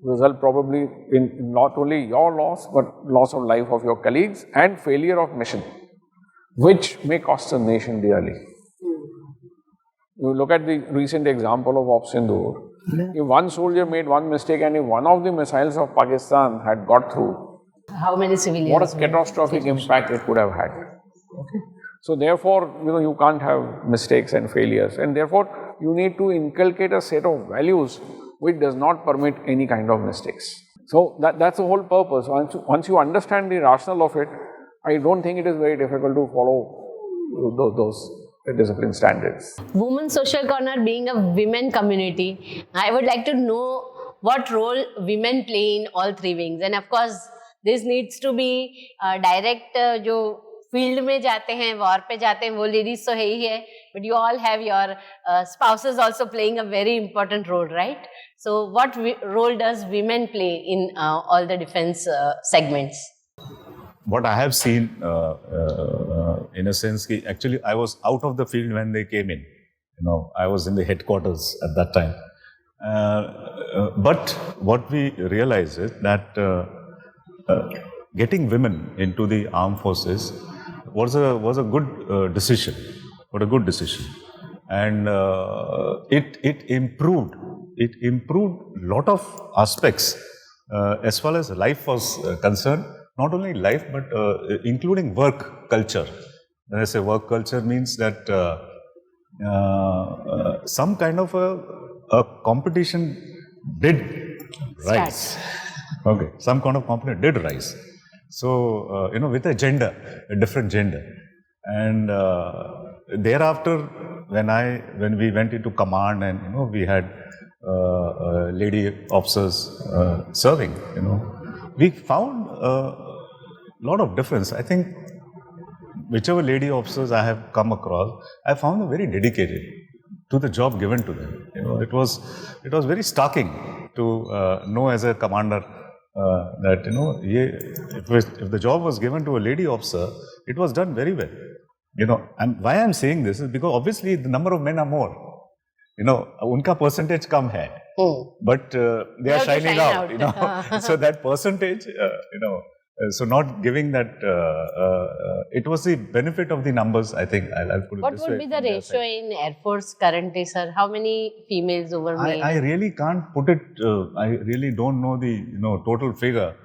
result probably in not only your loss, but loss of life of your colleagues and failure of mission, which may cost the nation dearly. You look at the recent example of Operation Sindoor. If one soldier made one mistake and if one of the missiles of Pakistan had got through, how many civilians? What a catastrophic impact it would have had. Okay. So therefore, you can't have mistakes and failures, and therefore you need to inculcate a set of values which does not permit any kind of mistakes. So that's the whole purpose. Once you understand the rationale of it, I don't think it is very difficult to follow those discipline standards. Women Social Corner being a women community, I would like to know what role women play in all three wings. And of course, this needs to be direct जो field में जाते हैं, war पे जाते हैं, वो ladies तो है ही है, but you all have your spouses also playing a very important role, right? So what role does women play in all the defence segments? What I have seen, in a sense, actually I was out of the field when they came in. I was in the headquarters at that time. But what we realized is that getting women into the armed forces was a good decision. What a good decision. and it improved lot of aspects as far as life was concerned. Not only life, but including work culture. When I say work culture, means that some kind of a competition did rise. Okay, some kind of competition did rise. So, with a different gender. And thereafter, when we went into command and, we had lady officers serving, we found a lot of difference. I think whichever lady officers I have come across, I found them very dedicated to the job given to them. It was very starking to know as a commander that if the job was given to a lady officer, it was done very well. And why I'm saying this is because obviously the number of men are more. Unka percentage kam hai, but they are shining out. So that percentage, so not giving that, it was the benefit of the numbers, I think. I'll put it What this would way be the ratio in Air Force currently, sir? How many females over male? I really can't put it, I really don't know the total figure.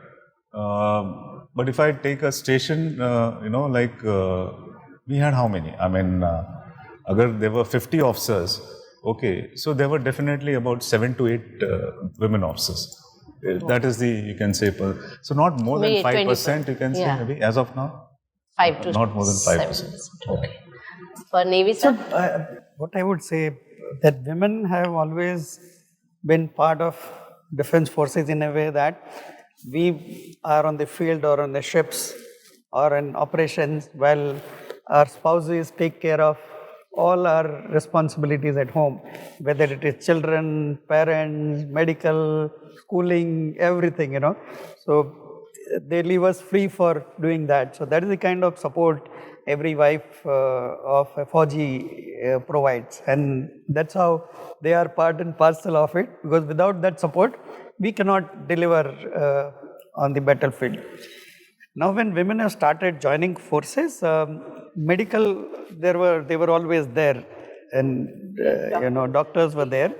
But if I take a station, we had how many? I mean, there were 50 officers, okay, so there were definitely about 7 to 8 women officers. That is you can say, so not more than 5%, you can say maybe as of now. 5 to not more than 5%. Okay. For Navy, sir? What I would say that women have always been part of defense forces in a way that we are on the field or on the ships or in operations while our spouses take care of all our responsibilities at home, whether it is children, parents, medical, schooling, everything, So they leave us free for doing that. So that is the kind of support every wife of a Fauji provides. And that's how they are part and parcel of it, because without that support, we cannot deliver on the battlefield. Now, when women have started joining forces, medical, they were always there, and doctors were there.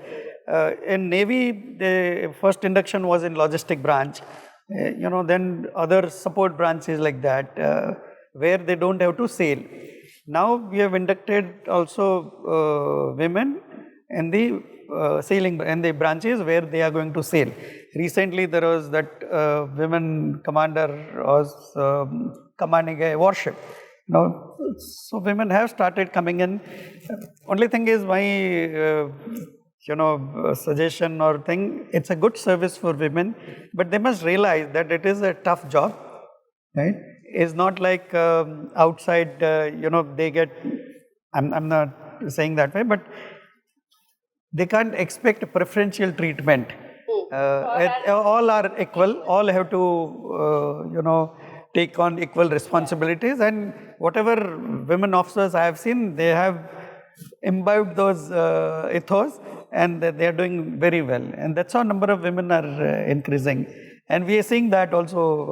In Navy, the first induction was in logistic branch. Then other support branches like that, where they don't have to sail. Now we have inducted also women in the sailing and the branches where they are going to sail. Recently, there was that women commander was commanding a warship. So women have started coming in. Only thing is my suggestion or thing. It's a good service for women, but they must realize that it is a tough job. Right? It's not like outside. They get. I'm not saying that way, but they can't expect preferential treatment. All are equal. All have to, take on equal responsibilities. And whatever women officers I have seen, they have imbibed those ethos, and they are doing very well. And that's how number of women are increasing. And we are seeing that also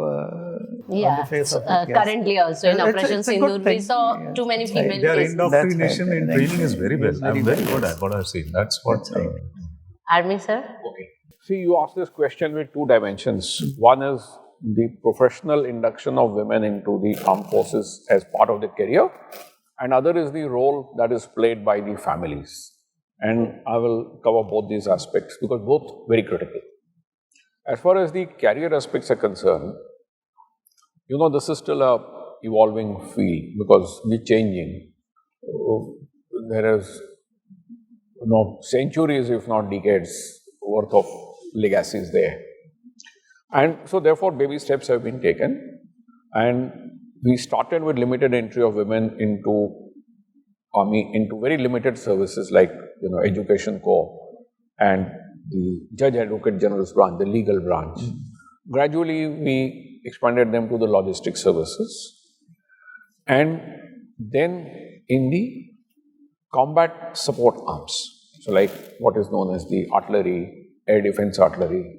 on the face of it. Currently also in Operation Sindoor, we saw too many female Their cases. indoctrination in training is very well. I'm very good at what I've seen. That's what. Army, sir? Okay. See, you asked this question with two dimensions. One is the professional induction of women into the armed forces as part of their career, and other is the role that is played by the families. And I will cover both these aspects because both very critical. As far as the career aspects are concerned, this is still a evolving field because we're changing. There is centuries, if not decades, worth of legacies there. And so therefore baby steps have been taken, and we started with limited entry of women into army, into very limited services like education corps and the judge advocate general's branch, the legal branch. Gradually we expanded them to the logistic services, and then in the combat support arms, so like what is known as the artillery, air defense artillery.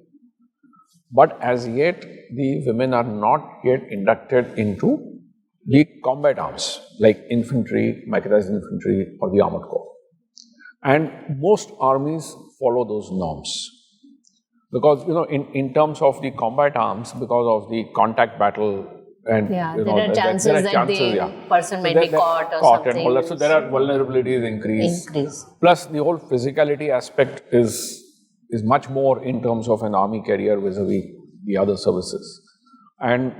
But as yet, the women are not yet inducted into the combat arms, like infantry, mechanized infantry, or the armored corps. And most armies follow those norms. Because, in terms of the combat arms, because of the contact battle and, there are chances that the person might be caught or something. And all that. So there are vulnerabilities increase. Plus, the whole physicality aspect is much more in terms of an army career vis-a-vis the other services. And,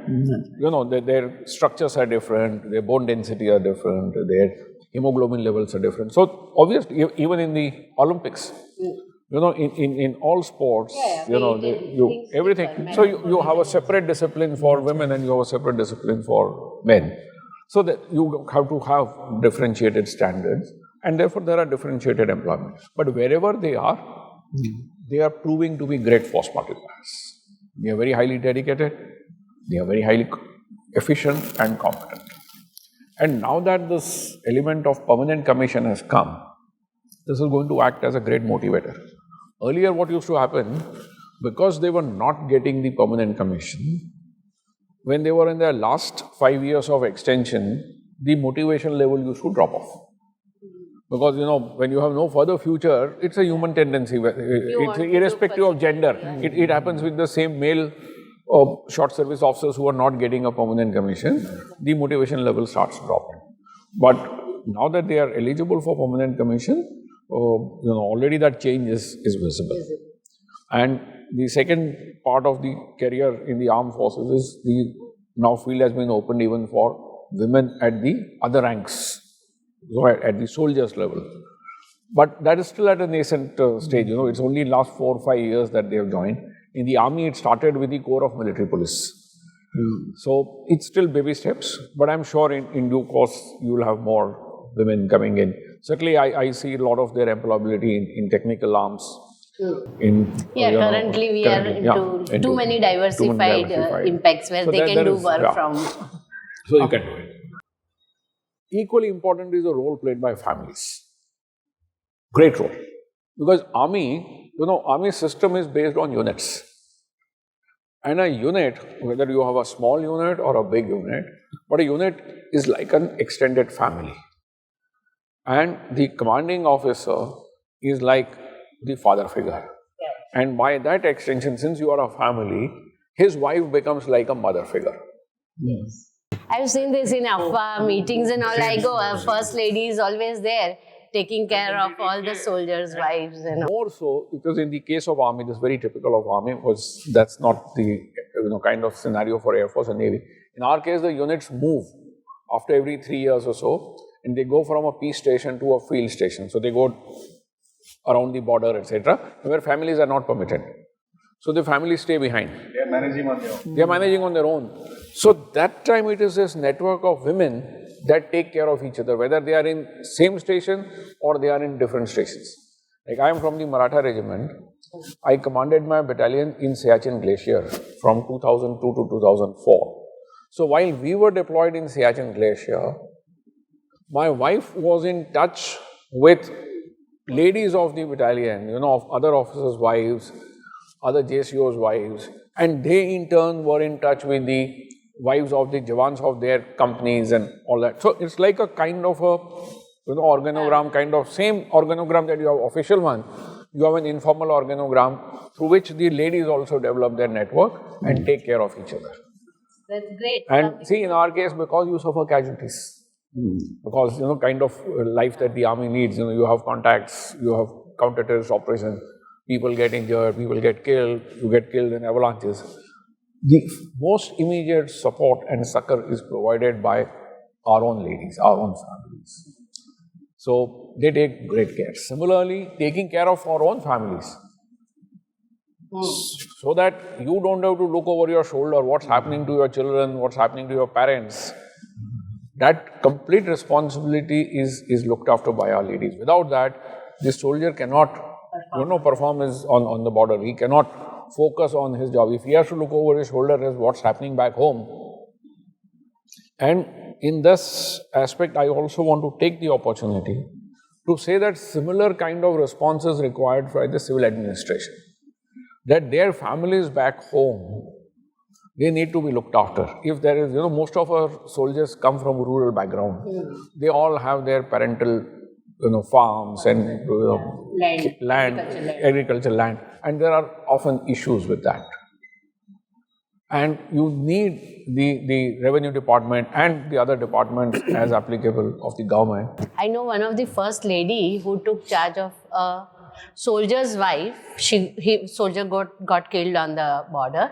their structures are different, their bone density are different, their hemoglobin levels are different. So, obviously, even in the Olympics, in all sports, everything. So you have a separate discipline for women and you have a separate discipline for men. So that you have to have differentiated standards and therefore there are differentiated employment. But wherever they are proving to be great force multipliers. They are very highly dedicated, they are very highly efficient and competent. And now that this element of permanent commission has come, this is going to act as a great motivator. Earlier, what used to happen, because they were not getting the permanent commission, when they were in their last 5 years of extension, the motivation level used to drop off. Because, when you have no further future, it's a human tendency. It's irrespective of gender. It happens with the same male short service officers who are not getting a permanent commission, the motivation level starts dropping. But now that they are eligible for permanent commission, already that change is visible. And the second part of the career in the armed forces is the now field has been opened even for women at the other ranks, so at the soldiers level. But that is still at a nascent stage. It's only in last 4 or 5 years that they have joined. In the army, it started with the Corps of Military Police. So it's still baby steps, but I'm sure in due course you will have more women coming in. Certainly, I see a lot of their employability in technical arms. Currently we are into too many diversified impacts where so they can do work from. So you can do it. Equally important is the role played by families. Great role. Because army system is based on units. And a unit, whether you have a small unit or a big unit, but a unit is like an extended family. And the commanding officer is like the father figure. And by that extension, since you are a family, his wife becomes like a mother figure. Yes. I've seen this in AFA meetings and all. I go, first lady is always there, taking care of all the soldiers' wives and all. More so, because in the case of army, this is very typical of army, because that's not the kind of scenario for Air Force and Navy. In our case, the units move after every 3 years or so, and they go from a peace station to a field station. So they go around the border, etc., where families are not permitted. So the families stay behind. They are managing on their own. They are managing on their own. So that time it is this network of women that take care of each other, whether they are in same station or they are in different stations. Like I am from the Maratha regiment. I commanded my battalion in Siachen Glacier from 2002 to 2004. So while we were deployed in Siachen Glacier, my wife was in touch with ladies of the battalion, of other officers' wives, other JCO's wives, and they in turn were in touch with the wives of the Jawans of their companies and all that. So it's like a kind of a organogram, kind of same organogram that you have official one, you have an informal organogram through which the ladies also develop their network and take care of each other. That's great. And see, in our case, because you suffer casualties, because, kind of life that the army needs, you have contacts, you have counter-terrorist operations, people get injured, people get killed, you get killed in avalanches. The most immediate support and succor is provided by our own ladies, our own families. So they take great care. Similarly, taking care of our own families. So that you don't have to look over your shoulder what's happening to your children, what's happening to your parents. That complete responsibility is looked after by our ladies. Without that, the soldier cannot perform on the border. He cannot focus on his job. If he has to look over his shoulder as what's happening back home. And in this aspect, I also want to take the opportunity to say that similar kind of response is required by the civil administration. That their families back home, they need to be looked after. If there is, most of our soldiers come from rural background. They all have their parental, farms and Land, agricultural land, and there are often issues with that. And you need the revenue department and the other departments as applicable of the government. I know one of the first lady who took charge of a soldier's wife. Soldier got killed on the border,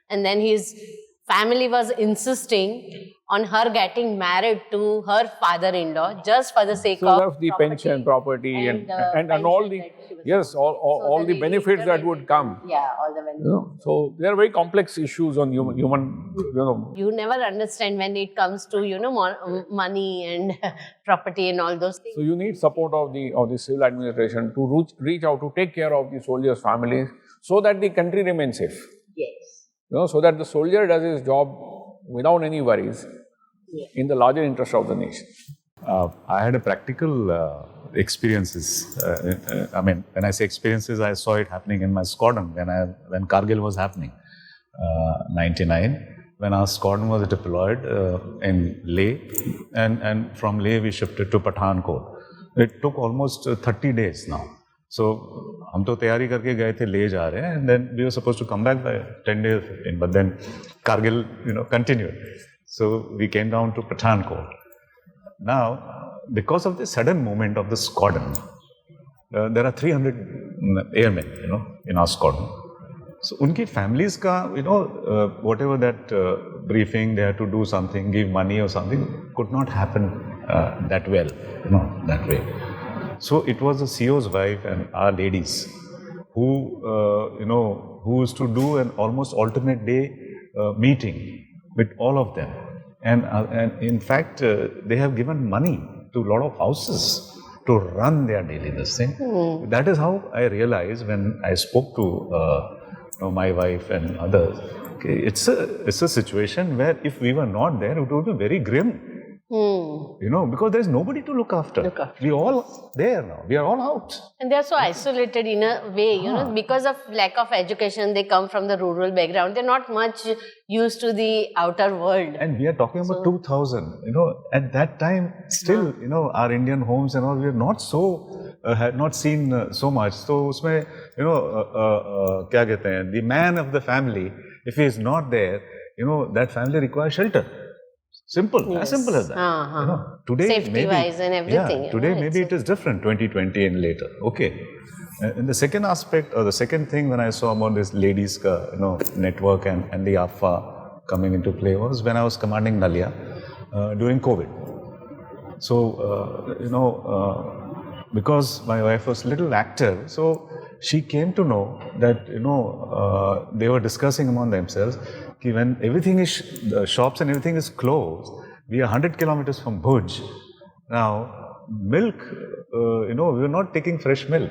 and then his family was insisting on her getting married to her father-in-law just for the sake of the pension, property, and all the all the benefits that would come. Yeah, all the benefits. So there are very complex issues on human. You never understand when it comes to money and property and all those things. So you need support of the civil administration to reach out to take care of the soldiers' families so that the country remains safe. Yes. So that the soldier does his job without any worries in the larger interest of the nation. I had a practical experiences. I mean, when I say experiences, I saw it happening in my squadron when Kargil was happening, 99. When our squadron was deployed in Leh, and from Leh we shifted to Pathankot. It took almost 30 days now. So, हम तो तैयारी करके गए थे ले जा रहे हैं, and then we were supposed to come back by 10 days, 15, but then Kargil, continued. So we came down to Pathankot. Now, because of the sudden movement of the squadron, there are 300 airmen, in our squadron. So, unki families ka, whatever that briefing, they had to do something, give money or something, could not happen that well, that way. So it was the CEO's wife and our ladies who, who used to do an almost alternate day meeting with all of them. And in fact, they have given money to a lot of houses to run their daily this thing. That is how I realized when I spoke to my wife and others. Okay, it's a situation where if we were not there, it would be very grim. Because there's nobody to look after. We all there now. We are all out. And they are so isolated in a way, because of lack of education. They come from the rural background. They're not much used to the outer world. And we are talking about 2000. At that time, still, our Indian homes and all, we are not so, had not seen so much. So, usme, kya kehte hain, the man of the family, if he is not there, that family requires shelter. Simple, as simple as that. Today, safety wise and everything. Yeah, today maybe it is different, 2020 and later. Okay. And the second aspect, or the second thing when I saw about this ladies' network and the AFA coming into play was when I was commanding Nalia during COVID. So, because my wife was a little active, so she came to know that, they were discussing among themselves when everything is, the shops and everything is closed, we are 100 kilometers from Bhuj. Now, milk, we were not taking fresh milk.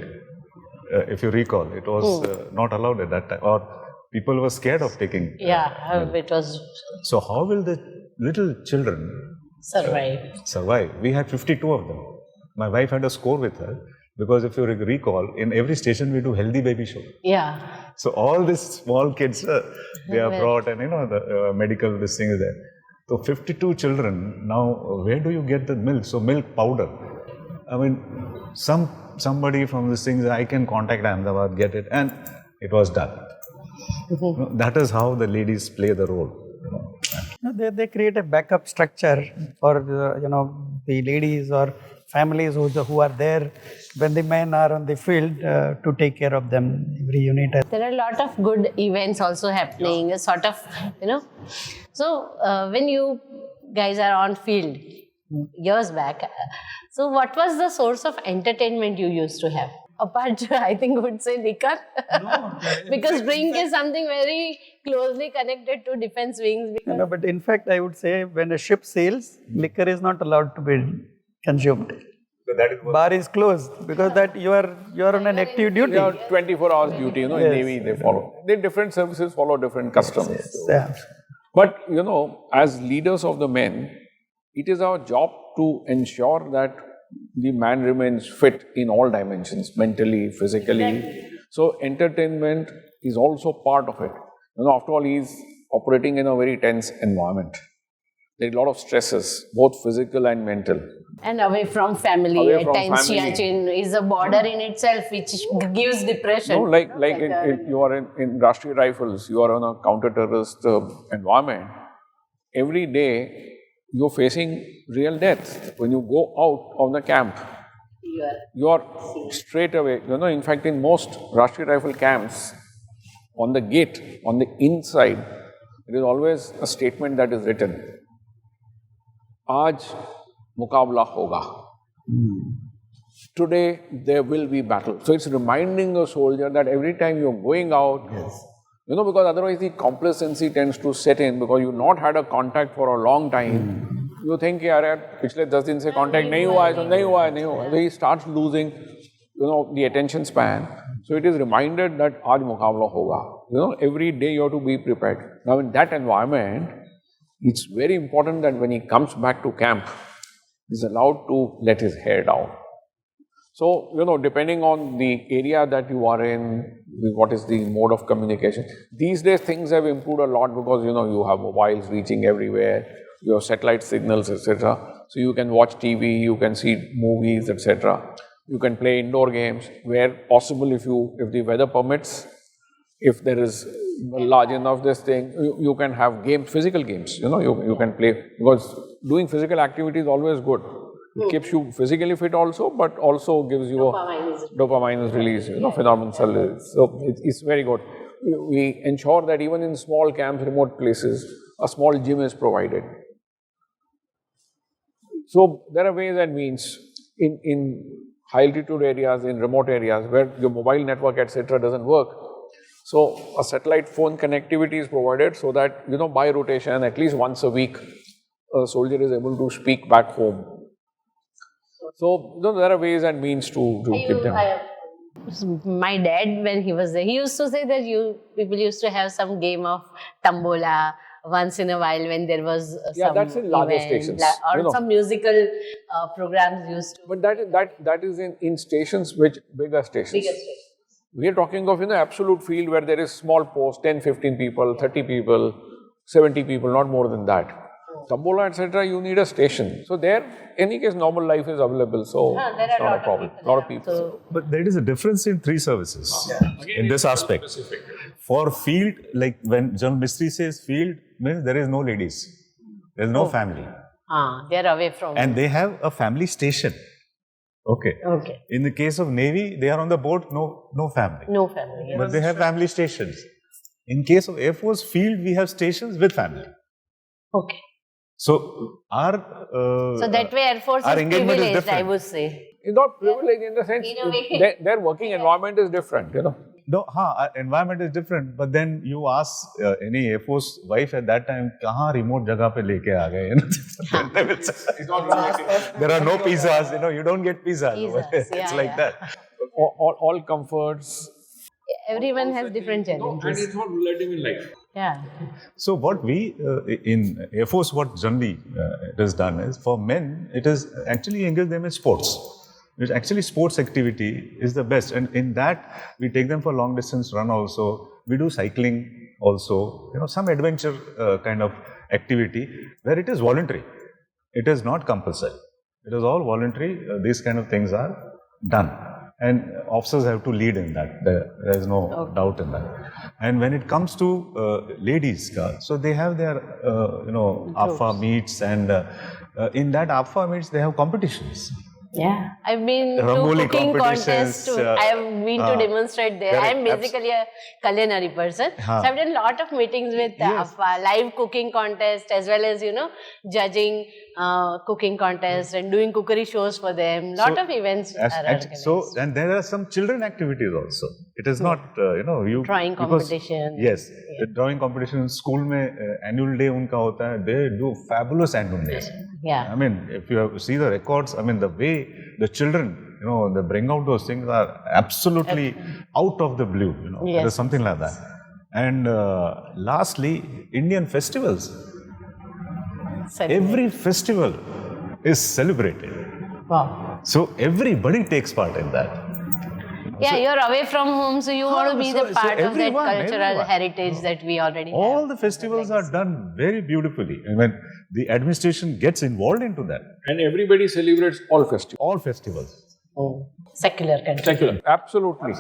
If you recall, it was not allowed at that time, or people were scared of taking milk. It was. So how will the little children survive? We had 52 of them. My wife had a score with her. Because if you recall, in every station we do healthy baby show. Yeah. So all these small kids, they are brought and the medical this thing is there. So 52 children, now where do you get the milk? So milk powder. I mean, somebody from this thing, I can contact Ahmedabad, get it, and it was done. That is how the ladies play the role. They create a backup structure for the ladies or families who are there when the men are on the field to take care of them. Every unit has. There are a lot of good events also happening, sort of, So when you guys are on field years back, so what was the source of entertainment you used to have? Apart, I think would say liquor. No, because drink is something very closely connected to defense wings. No, but in fact, I would say when a ship sails, liquor is not allowed to be consumed. So that is bar is closed because that you are on an active duty. You have 24 hours duty, in Navy they follow. The different services follow different customs. Yeah. But, as leaders of the men, it is our job to ensure that the man remains fit in all dimensions, mentally, physically. So entertainment is also part of it. After all, he is operating in a very tense environment. there are a lot of stresses, both physical and mental. And away from family. Away At from times, family. Siachen is a border in itself, which gives depression. No, you are in Rashtriya Rifles, you are on a counter-terrorist environment. Every day, you're facing real death. When you go out of the camp, you are straight away, in fact, in most Rashtriya Rifle camps, on the gate, on the inside, there is always a statement that is written. Aaj mukabla hoga. Today there will be battle. So it's reminding the soldier that every time you're going out, because otherwise the complacency tends to set in because you've not had a contact for a long time. You think, yaar, पिछले 10 दिन से contact नहीं हुआ है, so नहीं हुआ. So he starts losing, the attention span. So it is reminded that aaj mukabla hoga. Every day you have to be prepared. Now in that environment, it's very important that when he comes back to camp, he's allowed to let his hair down. So, depending on the area that you are in, what is the mode of communication. These days things have improved a lot because, you have mobiles reaching everywhere, you have satellite signals, etc. So you can watch TV, you can see movies, etc. You can play indoor games where possible if the weather permits. If there is large enough this thing, you can have games, physical games, you can play, because doing physical activity is always good. It keeps you physically fit also, but also gives you dopamine is released, phenomenal release. So it's very good. We ensure that even in small camps, remote places, a small gym is provided. So there are ways and means in high altitude areas, in remote areas where your mobile network, etc. doesn't work. So a satellite phone connectivity is provided so that, by rotation, at least once a week, a soldier is able to speak back home. So there are ways and means to keep them. My dad, when he was there, he used to say that people used to have some game of tambola once in a while when there was some that's in larger event, stations. or some musical programs used to. But that is in stations which bigger stations. We are talking of absolute field where there is small post, 10, 15 people, 30 people, 70 people, not more than that. Tambola, etc., you need a station. So there, any case, normal life is available. So it's not a problem. A lot of people. So, but there is a difference in three services in this aspect. For field, like when General Mistry says field, means there is no ladies. There is no family. they are away from. And they have a family station. Okay. In the case of Navy, they are on the boat, no family. No family. But they have family stations. In case of Air Force field, we have stations with family. Okay. So our so that way Air Force is privileged, I would say. It's not privileged in the sense their working environment is different, No, environment is different. But then you ask any Air Force wife at that time, kahan remote jagah pe leke aa gaye? There are no pizzas, you don't get pizzas. It's like that. All comforts. Everyone has different challenges. And it's not relative in life. Yeah. So what we, in Air Force, what generally it is done is, for men, it is actually engage them in sports. Which actually sports activity is the best. And in that, we take them for long distance run also. We do cycling also, some adventure kind of activity where it is voluntary. It is not compulsory. It is all voluntary. These kind of things are done. And officers have to lead in that. There is no doubt in that. And when it comes to ladies, so they have their, AFA meets, and in that AFA meets, they have competitions. Yeah, I've been to Rangoli cooking competitions, contests too. I have been to demonstrate there. I'm basically a culinary person. So I've done a lot of meetings with live cooking contest, as well as, judging cooking contests and doing cookery shows for them. Lot of events are organized. So, and there are some children activities also. It is not, drawing competition. Yes, the drawing competition in school mein annual day unka hota hai. They do fabulous annual days. Yeah. I mean, if you see the records, the way the children, they bring out those things are absolutely out of the blue, There is something like that. And lastly, Indian festivals. Every festival is celebrated. Wow. So everybody takes part in that. Yeah, you're away from home, so you want to be the part of that cultural everyone. heritage that we already have. All the festivals are done very beautifully. I mean, the administration gets involved into that. And everybody celebrates all festivals. All festivals. Oh, secular country. Secular. Absolutely.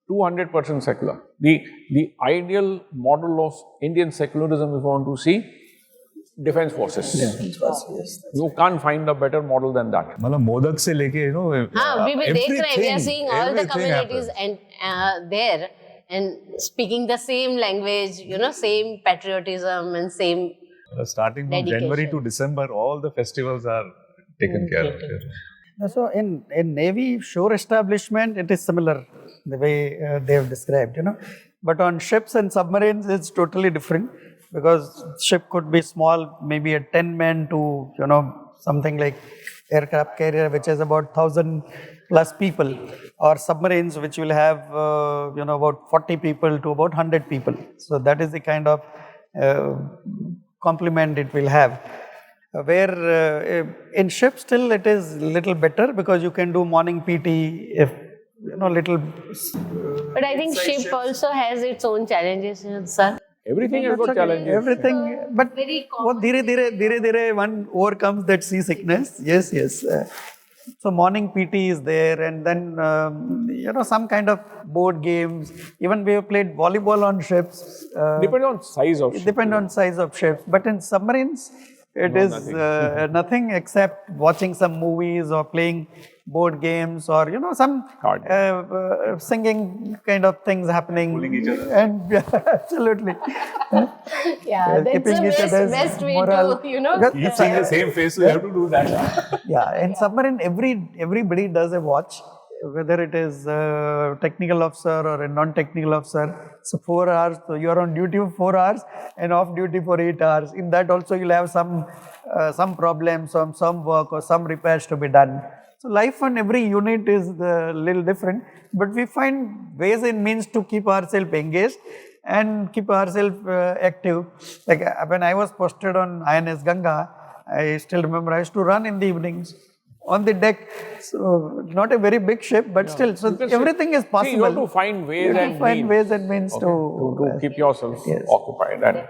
200% secular. The ideal model of Indian secularism, if you want to see, defense forces. You can't find a better model than that. मतलब मोदक से लेके We will देख रहे हैं. We are everything- seeing all the everything communities happens. and there and speaking the same language, same patriotism and same. Starting from January dedication. to December, all the festivals are taken care of. So in Navy shore establishment, it is similar the way they have described, But on ships and submarines, it's totally different because ship could be small, maybe a 10 men to, something like aircraft carrier, which is about 1,000 plus people, or submarines, which will have, about 40 people to about 100 people. So that is the kind of complement it will have. Where in ship still it is little better because you can do morning PT if little. But I think ship also has its own challenges, sir. Everything has got challenges. Everything, but Very what dire one overcomes that seasickness. Yes. So morning PT is there, and then some kind of board games. Even we have played volleyball on ships. Depends on size of ship. Depend on size of ships, but in submarines, it is nothing except watching some movies or playing board games or some singing kind of things happening. Pulling each other. And absolutely. Yeah, that's keeping the each other's best way morale. to, You're seeing the same face, so you have to do that. Yeah, in submarine, everybody does a watch, whether it is a technical officer or a non-technical officer. So 4 hours, so you are on duty for 4 hours and off duty for 8 hours. In that also you'll have some problems, some work or some repairs to be done. So life on every unit is a little different, but we find ways and means to keep ourselves engaged and keep ourselves active. Like when I was posted on INS Ganga, I still remember I used to run in the evenings on the deck. So not a very big ship, but still, so everything is possible. See, you have to find ways and means to keep yourself occupied. And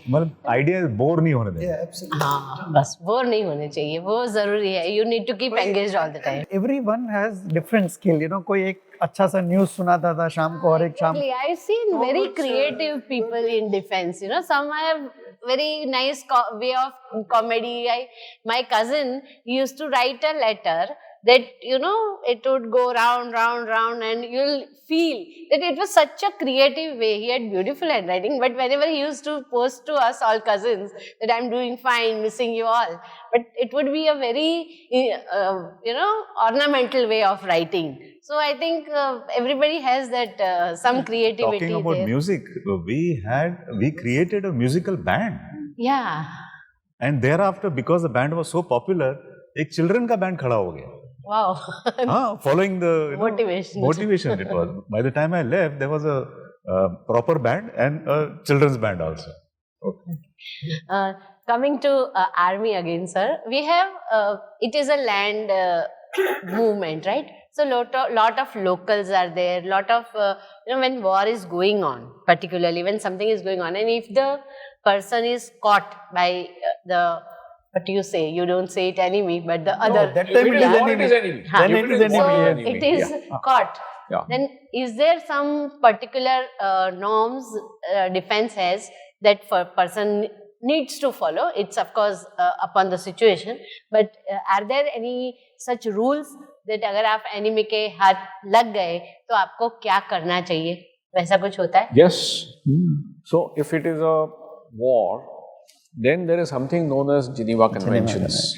मतलब idea bore नहीं होने देना. हाँ, बस bore नहीं होने चाहिए, वो जरूरी है. You need to keep engaged all the time. Everyone has different skill. कोई एक अच्छा सा न्यूज़ सुनाता था शाम को और एक शाम. I've seen very creative people in defense. Some have very nice way of comedy. My cousin used to write a letter that, it would go round, and you'll feel that it was such a creative way. He had beautiful handwriting, but whenever he used to post to us all cousins that I'm doing fine, missing you all, but it would be a very, ornamental way of writing. So I think everybody has that some creativity. Talking about there. music, we created a musical band. Yeah. And thereafter, because the band was so popular, एक children का band खड़ा हो गया. Wow. Following the motivation it was. By the time I left, there was a proper band and a children's band also. Okay. Coming to army again, sir, we have it is a land movement, right? So lot of locals are there. Lot of when war is going on, particularly when something is going on, and if the person is caught by the what do you say? You don't say it enemy, but the other. That time it is enemy. Then it is enemy. So it is caught. Yeah. Then is there some particular norms defense has that person needs to follow? It's of course upon the situation, but are there any such rules that अगर आप enemy के हाथ लग गए तो आपको क्या करना चाहिए? वैसा कुछ होता है? yes. So if it is a war, then there is something known as Geneva Conventions.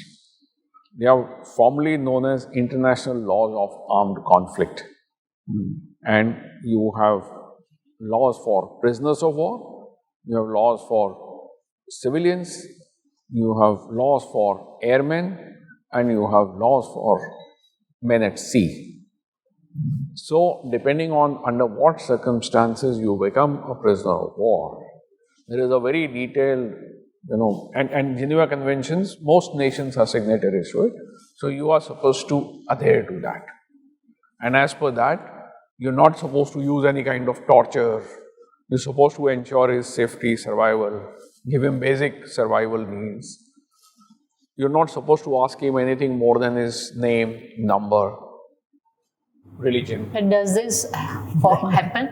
They are formally known as International Laws of Armed Conflict. And you have laws for prisoners of war, you have laws for civilians, you have laws for airmen, and you have laws for men at sea. So, depending on under what circumstances you become a prisoner of war, there is a very detailed, and Geneva Conventions, most nations are signatories to it. So, you are supposed to adhere to that. And as per that, You're not supposed to use any kind of torture. You're supposed to ensure his safety, survival, give him basic survival needs. You're not supposed to ask him anything more than his name, number, religion. But does this happen?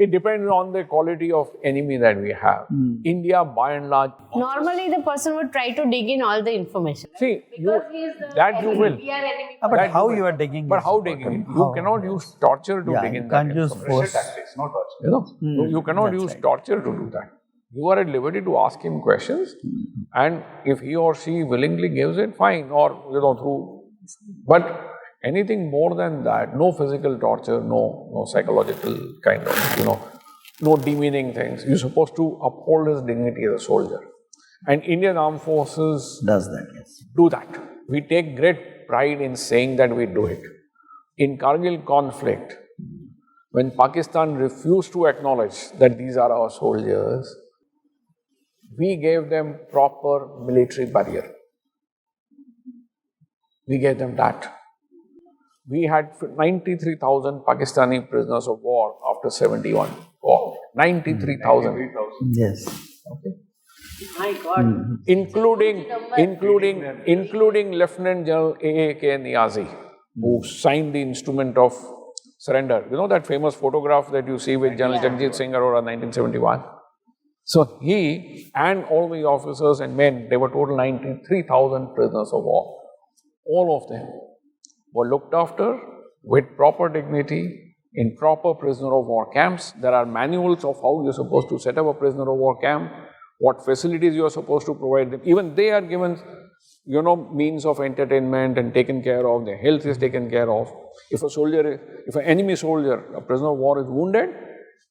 It depends on the quality of enemy that we have. India, by and large. Normally, the person would try to dig in all the information. See, Because he is the that you enemy. will. We are enemy. But That how you you are digging? But is how digging it? You cannot use torture to dig in you that can't use information. force. Tactics, not torture. You cannot use torture to do that. You are at liberty to ask him questions, and if he or she willingly gives it, fine. Or through. But anything more than that, no physical torture, no psychological kind of no demeaning things. You're supposed to uphold his dignity as a soldier, and Indian Armed Forces Does that, yes. do that. We take great pride in saying that we do it. In Kargil conflict, when Pakistan refused to acknowledge that these are our soldiers, we gave them proper military barrier. We gave them that. We had 93,000 Pakistani prisoners of war after 71 war. 93,000. Yes. Okay. My God. Including Lieutenant General A.A.K. Niazi, who signed the instrument of surrender. You know that famous photograph that you see with General Jagjit Singh Arora 1971? So he and all the officers and men, they were total 93,000 prisoners of war. All of them were looked after with proper dignity in proper prisoner of war camps. There are manuals of how you're supposed to set up a prisoner of war camp, what facilities you are supposed to provide them. Even they are given, means of entertainment and taken care of. Their health is taken care of. If an enemy soldier, a prisoner of war is wounded,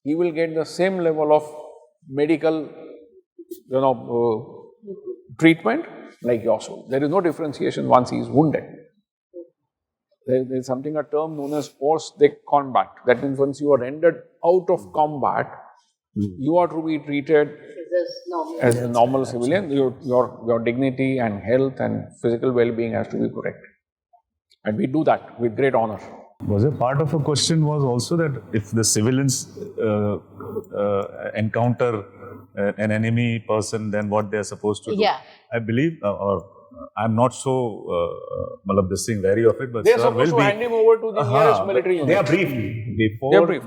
he will get the same level of medical, treatment like your soldier. There is no differentiation once he is wounded. There is something, a term known as force-de combat. That means once you are rendered out of combat, you are to be treated as a normal civilian. Your dignity and health and physical well-being has to be protected. And we do that with great honor. Was a part of a question was also that if the civilians encounter an enemy person, then what they are supposed to do? Yeah. I believe, I'm not so this thing wary of it, but They are sir supposed will to be. hand him over to the nearest military unit. They are briefed before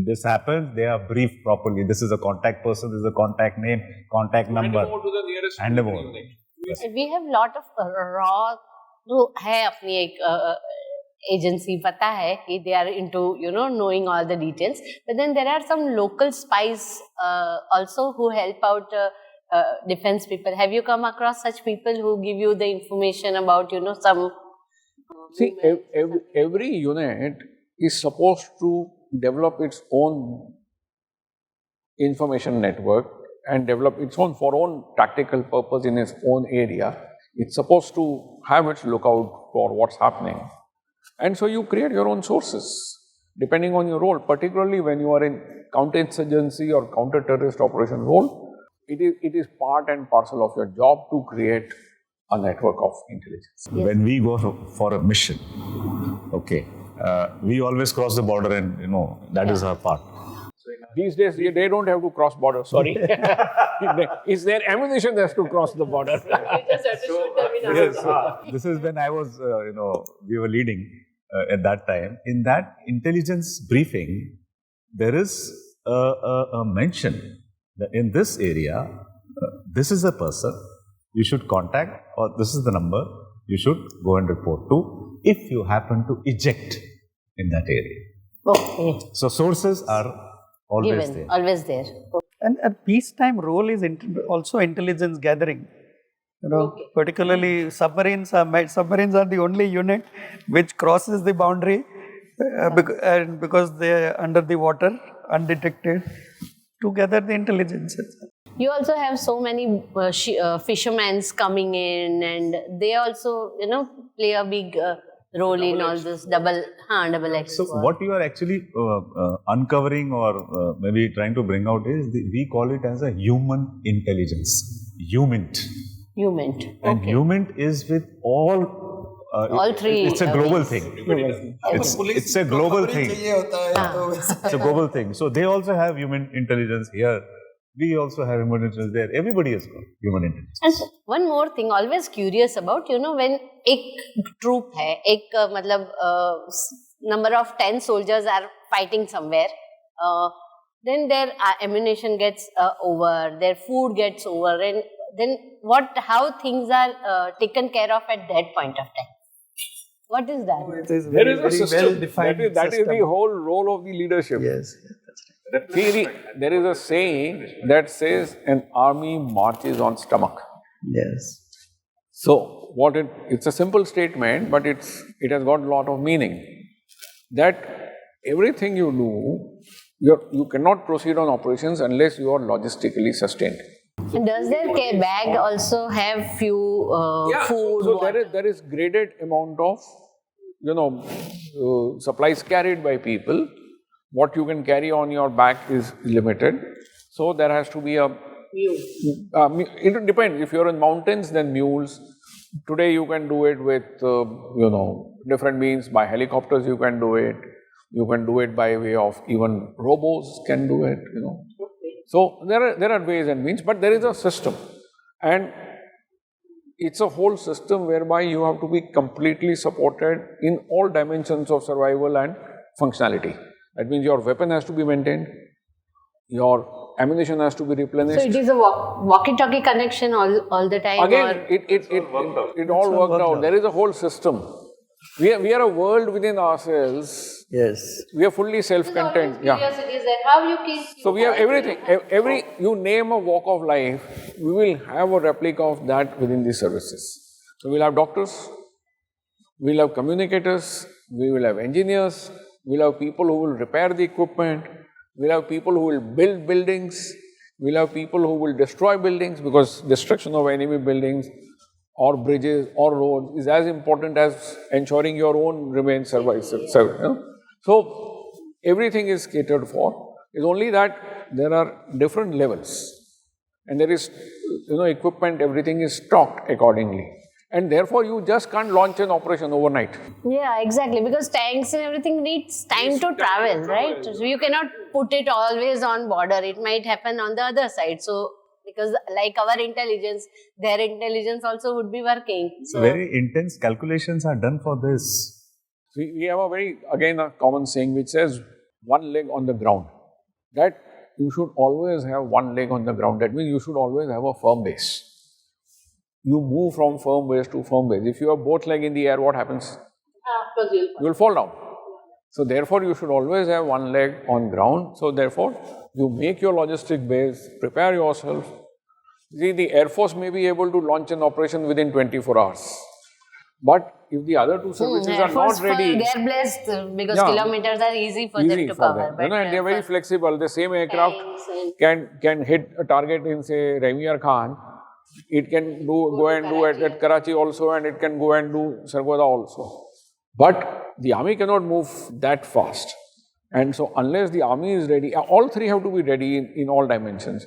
this happens. They are briefed properly. This is a contact person. This is a contact name, contact number. Hand him over to the nearest Hand him military over. unit. Yes. We have lot of raw जो है अपनी एक agency पता है कि they are into knowing all the details, but then there are some local spies also who help out defense people. Have you come across such people who give you the information about some? See, every unit is supposed to develop its own information network and develop its own tactical purpose in its own area. It's supposed to have its lookout for what's happening. And so you create your own sources, depending on your role, particularly when you are in counterinsurgency or counter-terrorist operation role. It is part and parcel of your job to create a network of intelligence. Yes. When we go for a mission, we always cross the border and, that is our part. These days, they don't have to cross border, sorry. It's their ammunition that has to cross the border. This is when I was, we were leading at that time. In that intelligence briefing, there is a mention that in this area, this is a person you should contact, or this is the number you should go and report to if you happen to eject in that area. Okay. So sources are always there. Always there. And a peacetime role is also intelligence gathering. Particularly submarines are the only unit which crosses the boundary because they are under the water, undetected, to gather the intelligence. You also have so many fishermen coming in, and they also, play a big role in all this double X. So what you are actually uncovering or maybe trying to bring out is, we call it as a human intelligence. HUMINT. HUMINT. And HUMINT is with all all three. It's a global wings. thing. It's a global thing. It's a global thing. So they also have human intelligence here. We also have human intelligence there. Everybody has got human intelligence. And one more thing, always curious about, when एक troop है, मतलब number of 10 soldiers are fighting somewhere, then their ammunition gets over, their food gets over, and then how things are taken care of at that point of time. What is that? It is There very, is a very system. well-defined That is system. the whole role of the leadership. Yes. See, there is a saying that says an army marches on stomach. Yes. So, it's a simple statement, but it has got a lot of meaning. That everything you do, you cannot proceed on operations unless you are logistically sustained. And does their bag also have few food? So water? there is graded amount of supplies carried by people. What you can carry on your back is limited. So there has to be a it depends. If you're in mountains, then mules. Today you can do it with different means. By helicopters you can do it. You can do it by way of even robos can do it. So there are ways and means, but there is a system, and it's a whole system whereby you have to be completely supported in all dimensions of survival and functionality. That means your weapon has to be maintained, your ammunition has to be replenished. So it is a walkie-talkie connection all the time? Again, it all worked out. There is a whole system. We are a world within ourselves. Yes. We are fully self-contained. Yeah. How you keep... So we have everything. You name a walk of life, we will have a replica of that within these services. So we'll have doctors, we'll have communicators, we will have engineers, we'll have people who will repair the equipment, we'll have people who will build buildings, we'll have people who will destroy buildings, because destruction of enemy buildings or bridges or roads is as important as ensuring your own remains survive. So everything is catered for. It's only that there are different levels, and there is equipment, everything is stocked accordingly. And therefore, you just can't launch an operation overnight. Yeah, exactly. Because tanks and everything needs time to travel, right? So you cannot put it always on border. It might happen on the other side. So, because like our intelligence, their intelligence also would be working. So very intense calculations are done for this. We have a common saying which says, one leg on the ground. That you should always have one leg on the ground. That means you should always have a firm base. You move from firm base to firm base. If you have both legs in the air, what happens? You will fall down. So therefore, you should always have one leg on ground. So therefore, you make your logistic base, prepare yourself. See, the Air Force may be able to launch an operation within 24 hours. But if the other two services are not ready... They are blessed because kilometers are easy for them to cover. And they are very flexible. The same aircraft can hit a target in, say, Raimier Khan. It can go and do it at Karachi also, and it can go and do Sargodha also. But the army cannot move that fast. And so unless the army is ready, all three have to be ready in all dimensions.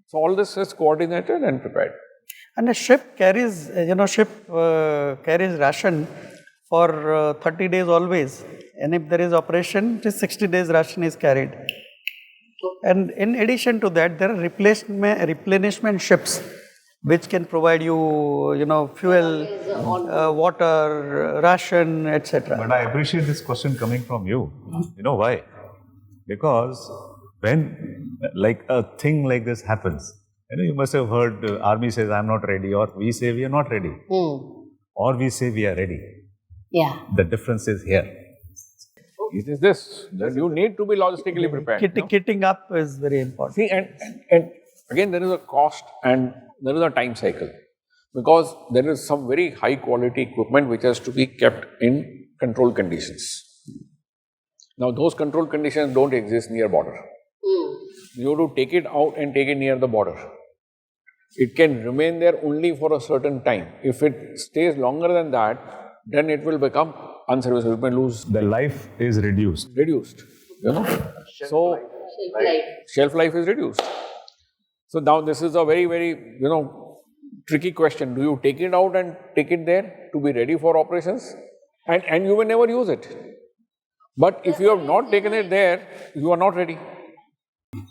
So all this is coordinated and prepared. And a ship carries, carries ration for 30 days always. And if there is operation, just 60 days ration is carried. And in addition to that, there are replenishment ships which can provide you, fuel, water, ration, etc. But I appreciate this question coming from you. You know why? Because when like a thing like this happens, you must have heard the army says, I'm not ready, or we say we are not ready, or we say we are ready. Yeah. The difference is here. It is this, that you need to be logistically prepared. Kitting up is very important. See, and again, there is a cost and there is a time cycle, because there is some very high quality equipment which has to be kept in controlled conditions. Now, those controlled conditions don't exist near border. You have to take it out and take it near the border. It can remain there only for a certain time. If it stays longer than that, then it will become unserviceable. You may lose. The life is reduced. So, shelf life is reduced. So now this is a very, very, tricky question. Do you take it out and take it there to be ready for operations? And you may never use it. But if you have not taken it there, you are not ready.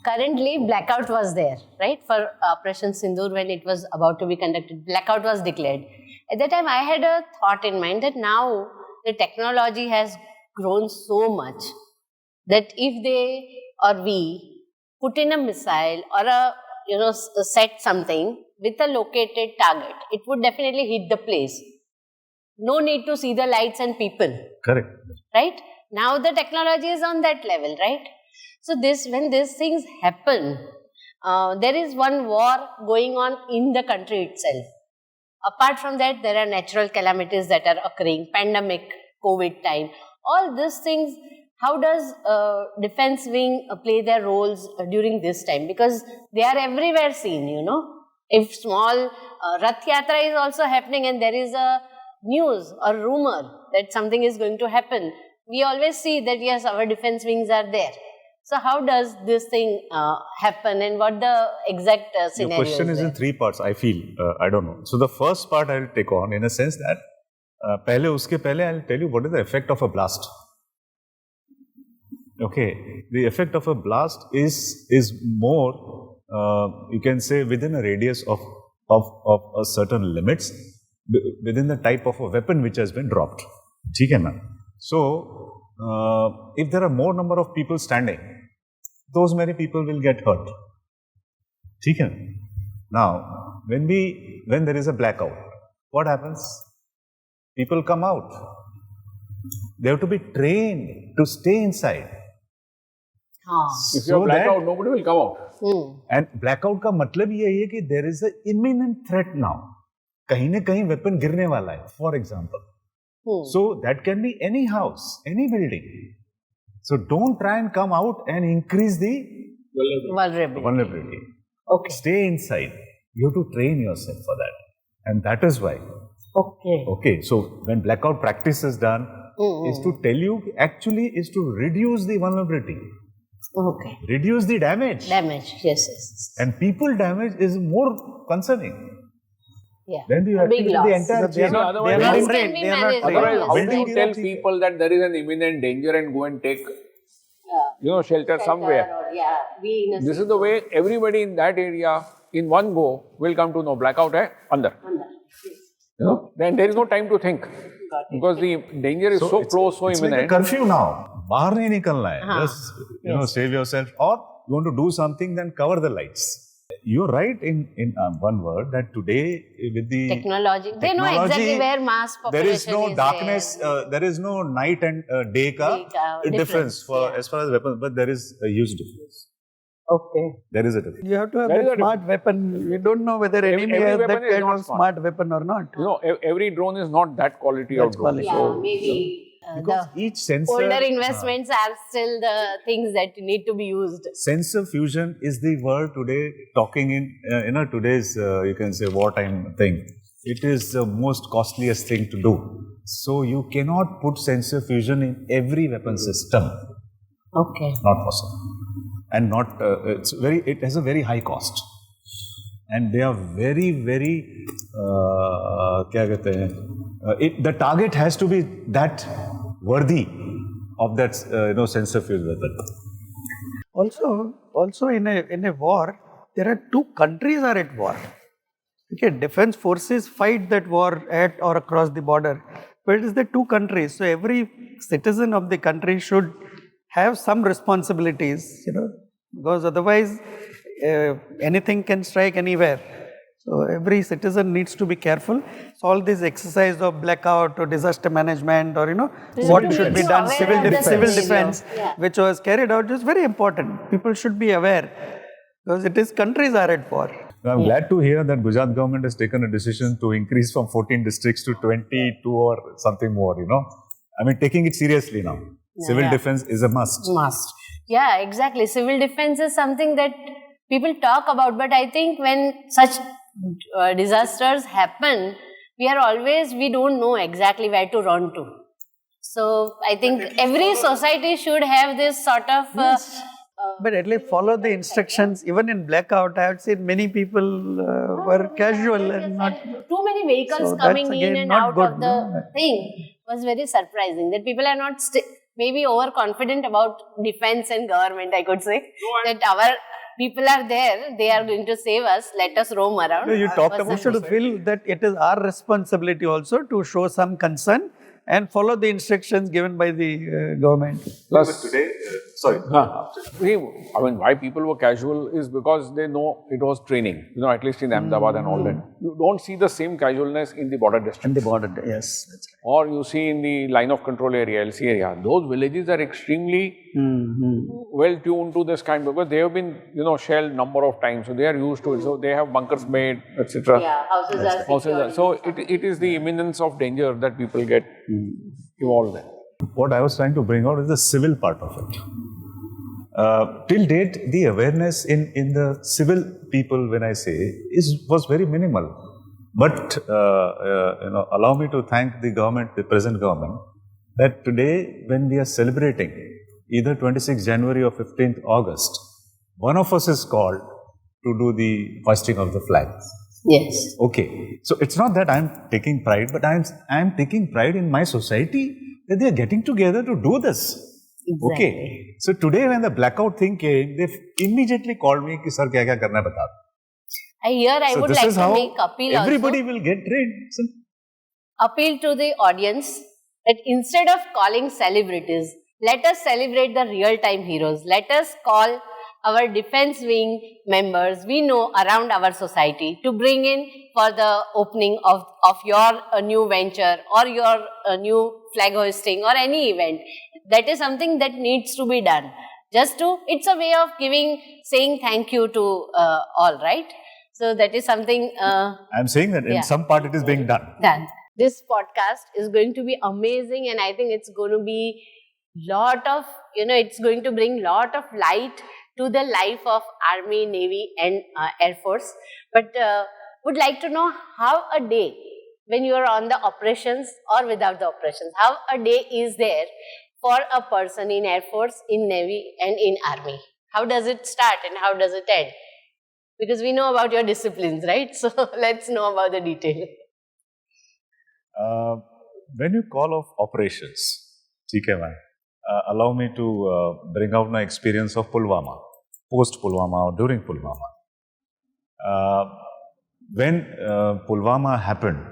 Currently, blackout was there, right? For Operation Sindoor, when it was about to be conducted, blackout was declared. At that time, I had a thought in mind that now the technology has grown so much that if they or we put in a missile or set something with a located target, it would definitely hit the place. No need to see the lights and people. Correct. Right? Now the technology is on that level, right? So when these things happen, there is one war going on in the country itself. Apart from that, there are natural calamities that are occurring, pandemic, COVID time, all these things. How does defense wing play their roles during this time? Because they are everywhere seen, If small Rath Yatra is also happening and there is a news or rumor that something is going to happen, we always see that yes, our defense wings are there. So how does this thing happen and what the exact scenario Your question is there? in three parts, I feel. I don't know. So the first part I'll take on in a sense that I'll tell you what is the effect of a blast. Okay, the effect of a blast is more, you can say, within a radius of a certain limits, within the type of a weapon which has been dropped. ठीक है ना? So, if there are more number of people standing, those many people will get hurt. ठीक है? Now, when there is a blackout, what happens? People come out. They have to be trained to stay inside. If you have blackout, nobody will come out. And blackout का मतलब ये है कि there is an imminent threat now. कहीं न कहीं weapon गिरने वाला है, for example. So that can be any house, any building. So don't try and come out and increase the vulnerability. Okay. Stay inside. You have to train yourself for that. And that is why. Okay. So when blackout practice is done, is to tell you, actually is to reduce the vulnerability. Okay. Reduce the damage. Yes. And people damage is more concerning. Yeah. Then you have to do the entire chain. Otherwise, how Yes. do you tell people that there is an imminent danger and go and take shelter somewhere? This is the way everybody in that area in one go will come to know blackout hai under. Then there is no time to think because the danger is so close, so it's imminent. Like a curfew now. बाहर नहीं निकलना है. Just save yourself, or you want to do something, then cover the lights. You're right in one word that today with the technology, they know exactly where mass population there is no is darkness, there is no night and day difference for as far as weapons, but there is a huge difference. Okay. There is a difference. You have to have a smart weapon. We don't know whether enemy has that kind of smart weapon or not. Every drone is not that quality of drone. Yeah, maybe. Because each sensor, older investments are still the things that need to be used. Sensor fusion is the word today talking in today's you can say wartime thing. It is the most costliest thing to do. So you cannot put sensor fusion in every weapon system. Okay. Not possible. And not it has a very high cost. And they are very, very the target has to be that worthy of that sensor fused weapon. Also in a war, there are two countries are at war. Okay, defense forces fight that war at or across the border, but it is the two countries. So every citizen of the country should have some responsibilities, because otherwise anything can strike anywhere. So every citizen needs to be careful. So all this exercise of blackout or disaster management or what should be done, civil defense, which was carried out is very important. People should be aware because it is countries are at war. I'm glad to hear that Gujarat government has taken a decision to increase from 14 districts to 22 or something more, I mean, taking it seriously now. Civil defense is a must. Yeah, exactly. Civil defense is something that people talk about, but I think when such disasters happen, we don't know exactly where to run to. So I think every society should have this sort of But at least follow the instructions. Even in blackout, I have seen many people were casual and not. Too many vehicles So coming that's in again and not out good, of the no? thing was very surprising. That people are not maybe overconfident about defense and government, I could say. That our people are there, they are going to save us, let us roam around. No, you talked We about should feel that it is our responsibility also to show some concern and follow the instructions given by the government. Plus, today, sorry. I mean, why people were casual is because they know it was training, at least in Ahmedabad and all that. You don't see the same casualness in the border district. And the border, yes. That's right. Or you see in the line of control area, LC area. Those villages are extremely well tuned to this kind because they have been, shelled number of times. So they are used to it. So they have bunkers made, etc. Yeah, houses are So it is the imminence of danger that people get involved in. What I was trying to bring out is the civil part of it. Till date, the awareness in the civil people, when I say, was very minimal. But allow me to thank the government, the present government, that today, when we are celebrating either 26th January or 15th August, one of us is called to do the hoisting of the flags. Yes. Okay, so it's not that I'm taking pride, but I'm taking pride in my society that they are getting together to do this. Exactly. Okay, so today when the blackout thing came, they immediately called me कि sir क्या करना है बता दो. I would like to make appeal everybody also. will get trained. So, Appeal to the audience that instead of calling celebrities, let us celebrate the real-time heroes. Let us call our defense wing members we know around our society to bring in for the opening of your new venture or your new flag hoisting or any event. That is something that needs to be done. It's a way of saying thank you to all, right? So that is something. I'm saying that in some part it is being done. This podcast is going to be amazing, and I think it's going to be it's going to bring lot of light to the life of Army, Navy, and Air Force. But would like to know how a day when you are on the operations or without the operations, how a day is there for a person in Air Force, in Navy, and in Army. How does it start and how does it end? Because we know about your disciplines, right? So let's know about the detail. When you call off operations, allow me to bring out my experience of Pulwama, post-Pulwama or during Pulwama. When Pulwama happened,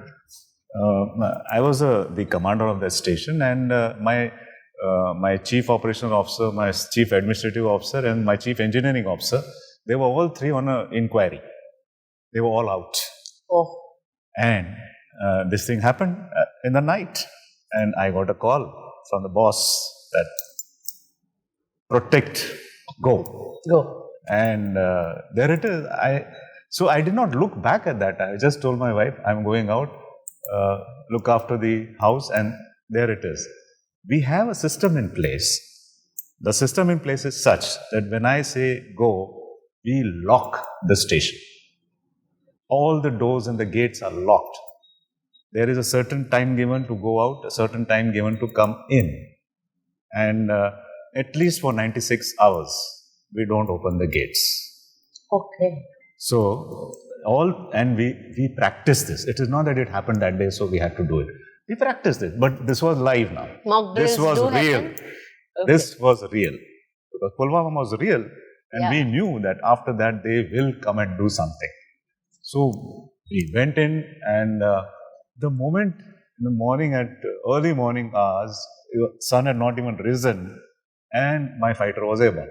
I was the commander of that station, and my chief operational officer, my chief administrative officer, and my chief engineering officer, they were all three on an inquiry. They were all out. Oh. And this thing happened in the night. And I got a call from the boss that protect, go. Go. And there it is. So I did not look back at that. I just told my wife, I'm going out, look after the house, and there it is. We have a system in place. The system in place is such that when I say go, we lock the station. All the doors and the gates are locked. There is a certain time given to go out, a certain time given to come in. And at least for 96 hours, we don't open the gates. Okay. So, we practice this. It is not that it happened that day, so we had to do it. We practiced it, but this was live now. Mock drills this was real. Happen? Okay. This was real. Because Pulwama was real, and we knew that after that they will come and do something. So we went in, and the moment in the morning at early morning hours, the sun had not even risen, and my fighter was able.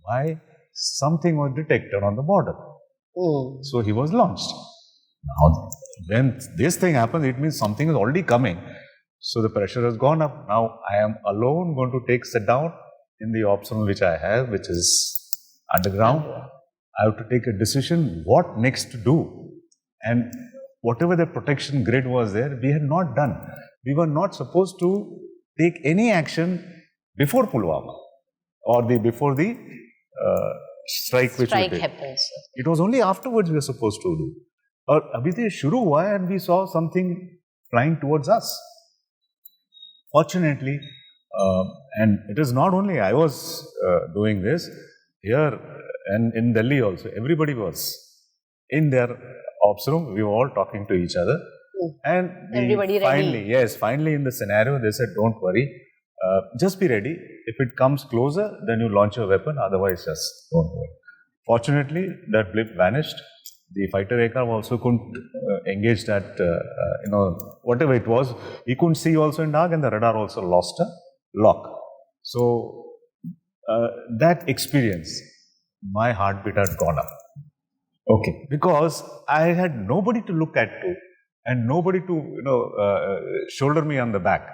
Why? Something was detected on the border. So he was launched. Now, when this thing happens, it means something is already coming. So the pressure has gone up. Now I am alone going to sit down in the optional which I have, which is underground. I have to take a decision what next to do. And whatever the protection grid was there, we had not done. We were not supposed to take any action before Pulwama or before the strike which we did. Happens. It was only afterwards we were supposed to do. Or abhi to shuru hua and we saw something flying towards us. Fortunately, And it is not only I was doing this, here and in Delhi also, everybody was in their ops room, we were all talking to each other. And Everybody finally, ready. yes, finally in the scenario, they said, don't worry, just be ready. If it comes closer, then you launch your weapon, otherwise just don't worry. Fortunately, that blip vanished. The fighter aircraft also couldn't engage that, whatever it was. He couldn't see also in dark, and the radar also lost a lock. So, that experience, my heartbeat had gone up. Okay, because I had nobody to look at to, and nobody to shoulder me on the back.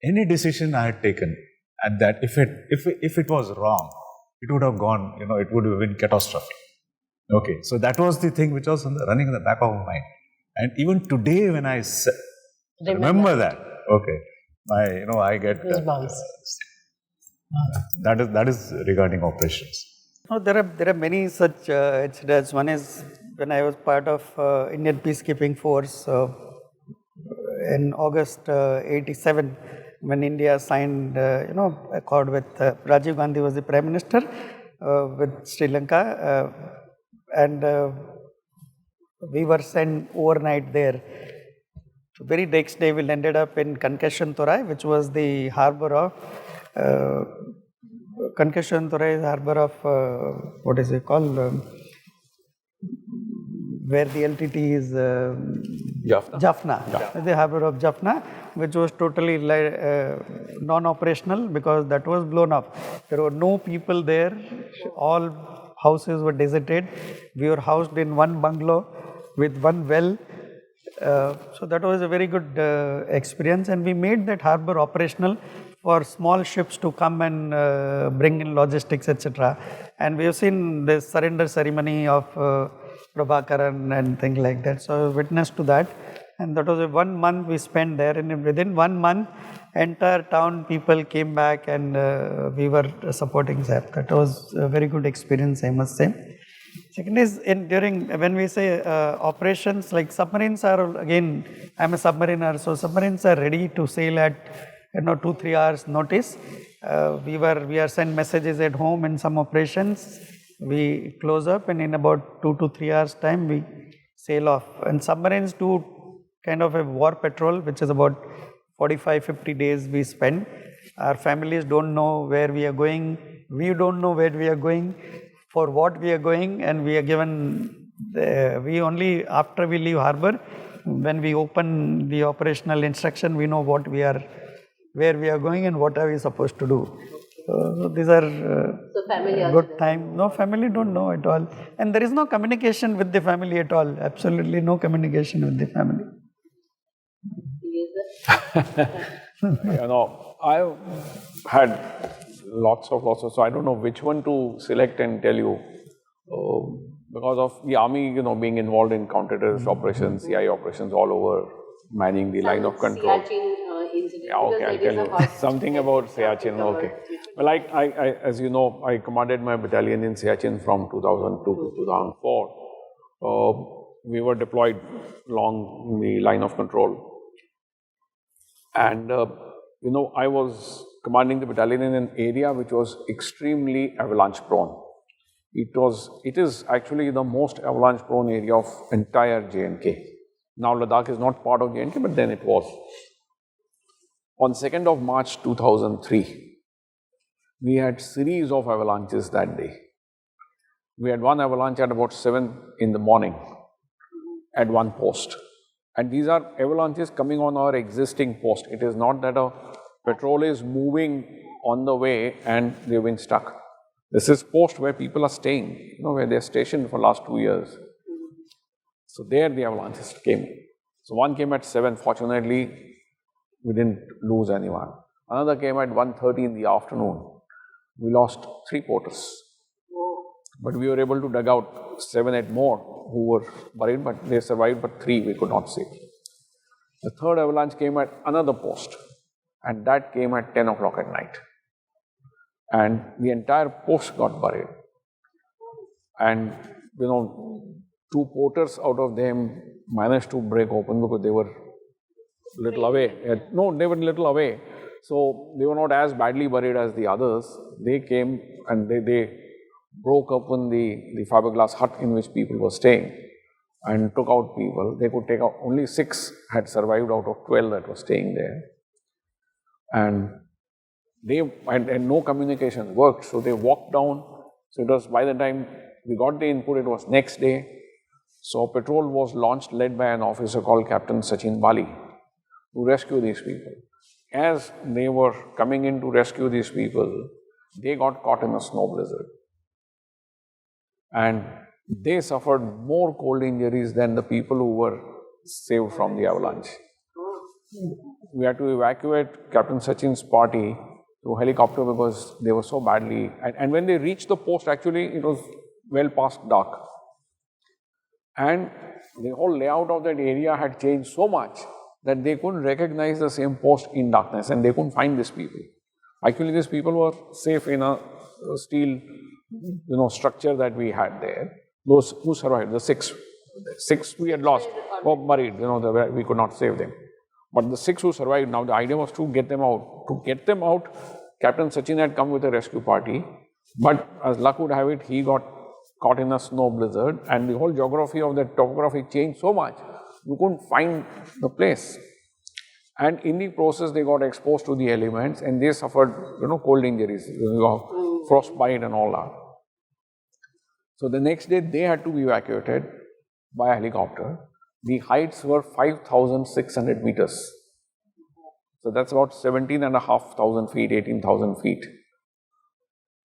Any decision I had taken at that, if it was wrong, it would have gone. It would have been catastrophic. Okay, so that was the thing which was running in the back of my mind, and even today when I remember that, okay, I get Goosebumps. that is regarding operations. No, there are many such incidents. One is when I was part of Indian peacekeeping force in August '87, when India signed accord with Rajiv Gandhi was the Prime Minister with Sri Lanka, and we were sent overnight there. So very next day we ended up in Concussion Torai, which was the harbor of Concussion Torai is harbor of what is it called? Where the LTT is Jaffna. The harbor of Jaffna, which was totally non-operational because that was blown up. There were no people there. All houses were deserted. We were housed in one bungalow with one well. So that was a very good experience, and we made that harbor operational for small ships to come and bring in logistics, etc. And we have seen the surrender ceremony of Prabhakaran and things like that. So I was witness to that, and that was a 1 month we spent there, and within 1 month, entire town people came back, and we were supporting ZAP. That was a very good experience, I must say. Second is when we say operations, like submarines are, again, I'm a submariner, so submarines are ready to sail at 2-3 hours notice. We are sent messages at home in some operations. We close up, and in about 2 to 3 hours time we sail off. And submarines do kind of a war patrol, which is about 45-50 days we spend. Our families don't know where we are going. We don't know where we are going, for what we are going, and we are given, we only after we leave harbor, when we open the operational instruction, we know where we are going and what are we supposed to do. So these are good time. No, family don't know at all. And there is no communication with the family at all. Absolutely no communication with the family. I've had lots of, so I don't know which one to select and tell you. Because of the army, being involved in counter-terrorist operations, CI operations all over, manning the line of control. Yeah, okay, I'll tell you something about Siachen. Okay. Well, I, as you know, I commanded my battalion in Siachen from 2002 to 2004. We were deployed along the line of control. And, I was commanding the battalion in an area which was extremely avalanche prone. It is actually the most avalanche prone area of entire J&K. Now Ladakh is not part of J&K, but then it was. On 2nd of March 2003, we had series of avalanches that day. We had one avalanche at about 7 in the morning at one post. And these are avalanches coming on our existing post. It is not that a patrol is moving on the way and they've been stuck. This is post where people are staying, where they're stationed for last 2 years. So there the avalanches came. So one came at 7, fortunately, we didn't lose anyone. Another came at 1:30 in the afternoon. We lost 3 porters. But we were able to dig out 7-8 more who were buried, but they survived, but 3 we could not save. The third avalanche came at another post, and that came at 10 o'clock at night. And the entire post got buried. And, 2 porters out of them managed to break open because they were little away. No, they were little away. So they were not as badly buried as the others. They came and they broke open the fiberglass hut in which people were staying and took out people. They could take out, only 6 had survived out of 12 that were staying there. And no communication worked, so they walked down. So it was, by the time we got the input, it was next day. So a patrol was launched, led by an officer called Captain Sachin Bali, to rescue these people. As they were coming in to rescue these people, they got caught in a snow blizzard. And they suffered more cold injuries than the people who were saved from the avalanche. We had to evacuate Captain Sachin's party through helicopter because they were so badly. And when they reached the post, actually, it was well past dark. And the whole layout of that area had changed so much that they couldn't recognize the same post in darkness, and they couldn't find these people. Actually, these people were safe in a steel, structure that we had there. Those who survived, the 6 we had lost, were buried. We could not save them. But the 6 who survived, now the idea was to get them out. To get them out, Captain Sachin had come with a rescue party, but as luck would have it, he got caught in a snow blizzard, and the whole geography of the topography changed so much, you couldn't find the place. And in the process, they got exposed to the elements, and they suffered, cold injuries, frostbite and all that. So the next day, they had to be evacuated by a helicopter. The heights were 5,600 meters. So that's about 17,500 feet, 18,000 feet.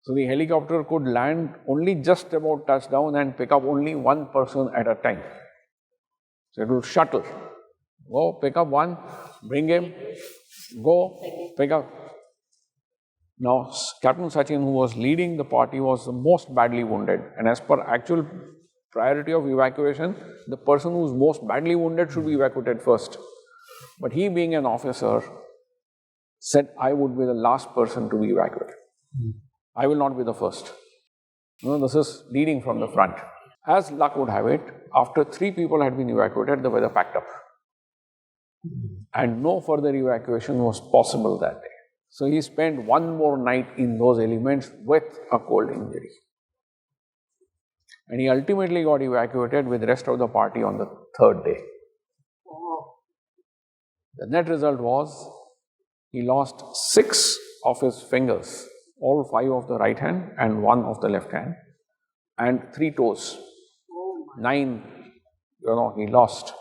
So the helicopter could land only just about touchdown and pick up only one person at a time. So it will shuttle. Go, pick up one, bring him, go, pick up. Now, Captain Sachin, who was leading the party, was the most badly wounded. And as per actual priority of evacuation, the person who is most badly wounded should be evacuated first. But he, being an officer, said, I would be the last person to be evacuated. I will not be the first. This is leading from the front. As luck would have it, after 3 people had been evacuated, the weather packed up. And no further evacuation was possible that day. So he spent one more night in those elements with a cold injury. And he ultimately got evacuated with the rest of the party on the 3rd day. The net result was he lost 6 of his fingers, all 5 of the right hand and 1 of the left hand, and 3 toes. 9, he lost.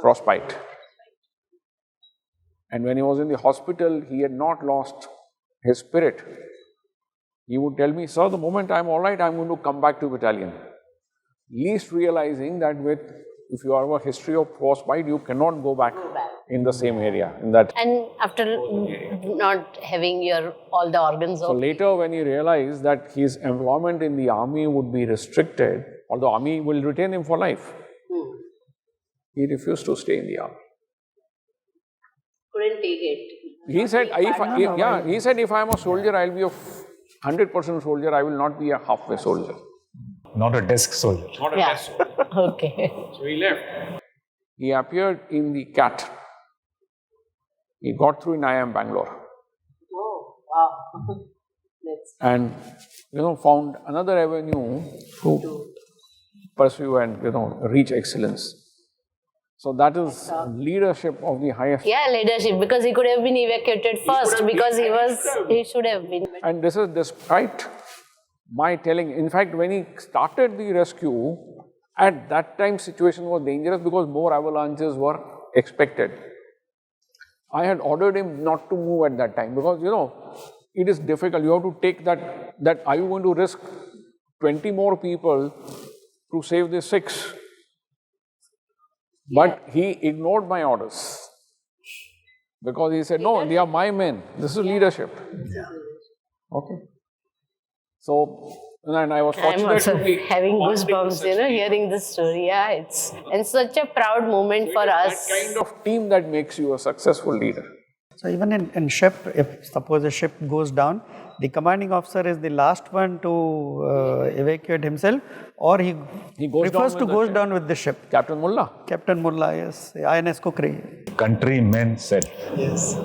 Frostbite. And when he was in the hospital, he had not lost his spirit. He would tell me, sir, the moment I'm all right, I'm going to come back to battalion. Least realizing that if you have a history of frostbite, you cannot go back in the same area. And after not having all the organs. So later when he realized that his employment in the army would be restricted, although army will retain him for life, he refused to stay in the army. Couldn't take it. He said, if I am a soldier, I will be a 100% soldier. I will not be a halfway soldier. Not a desk soldier. Not a desk soldier. Okay. So he left. He appeared in the CAT. He got through in IIM Bangalore. Oh, wow. And, found another avenue to pursue and, reach excellence. So that is leadership of the highest. Yeah, leadership, because he could have been evacuated first, because he should have been. And this is despite my telling. In fact, when he started the rescue, at that time situation was dangerous because more avalanches were expected. I had ordered him not to move at that time because, it is difficult. You have to take that are you going to risk 20 more people to save the 6? But he ignored my orders because he said, no, they are my men. This is leadership. Yeah. Okay. So, and I was fortunate I'm also to be having goosebumps, hearing this story. Yeah, it's such a proud moment for us. That kind of team that makes you a successful leader. So even in ship, if suppose a ship goes down, the commanding officer is the last one to evacuate himself, or he goes prefers down to with the goes ship. down with the ship. Captain Mullah. Captain Mullah, yes, INS Kukri. Countrymen said, Yes.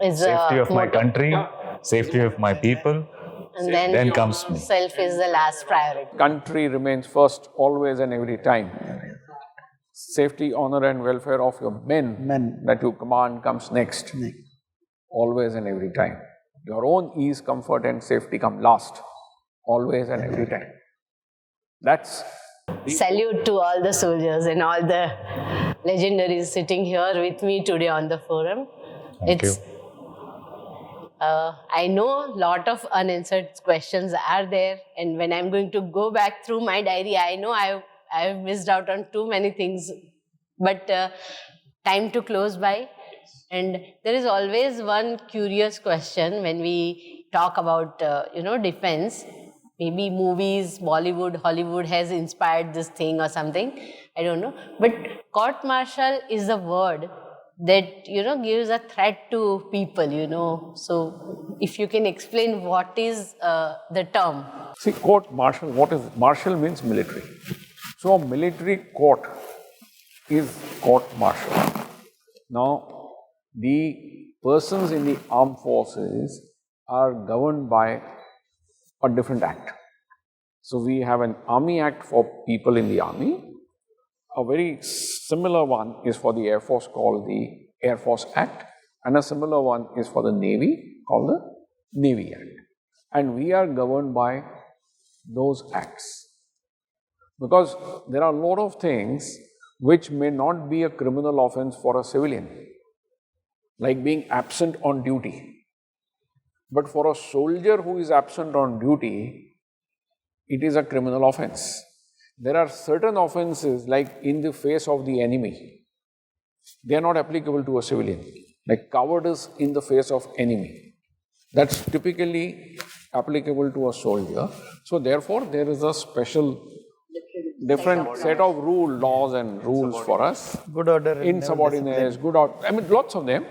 Is safety of my motto. country, safety of my people, And then comes me. self is the last priority. Country remains first, always and every time. Safety, honor, and welfare of your men that you command comes next. Always and every time. Your own ease, comfort, and safety come last. Always and every time. That's Salute to all the soldiers and all the legendaries sitting here with me today on the forum. Thank you. I know a lot of unanswered questions are there, and when I'm going to go back through my diary, I know I've missed out on too many things, but time to close by. And there is always one curious question when we talk about defense. Maybe movies, Bollywood, Hollywood has inspired this thing or something. I don't know. But court martial is a word that gives a threat to people. So if you can explain what is the term. See, court martial, what is it? Martial means military. So a military court is court martial. Now, the persons in the armed forces are governed by a different act. So we have an Army Act for people in the army. A very similar one is for the Air Force called the Air Force Act, and a similar one is for the Navy called the Navy Act. And we are governed by those acts. Because there are a lot of things which may not be a criminal offense for a civilian, like being absent on duty. But for a soldier who is absent on duty, it is a criminal offense. There are certain offenses like in the face of the enemy. They are not applicable to a civilian, like cowardice in the face of enemy. That's typically applicable to a soldier. So therefore, there is a special, different set of laws and rules for us. Good order. Insubordinates, good order, lots of them.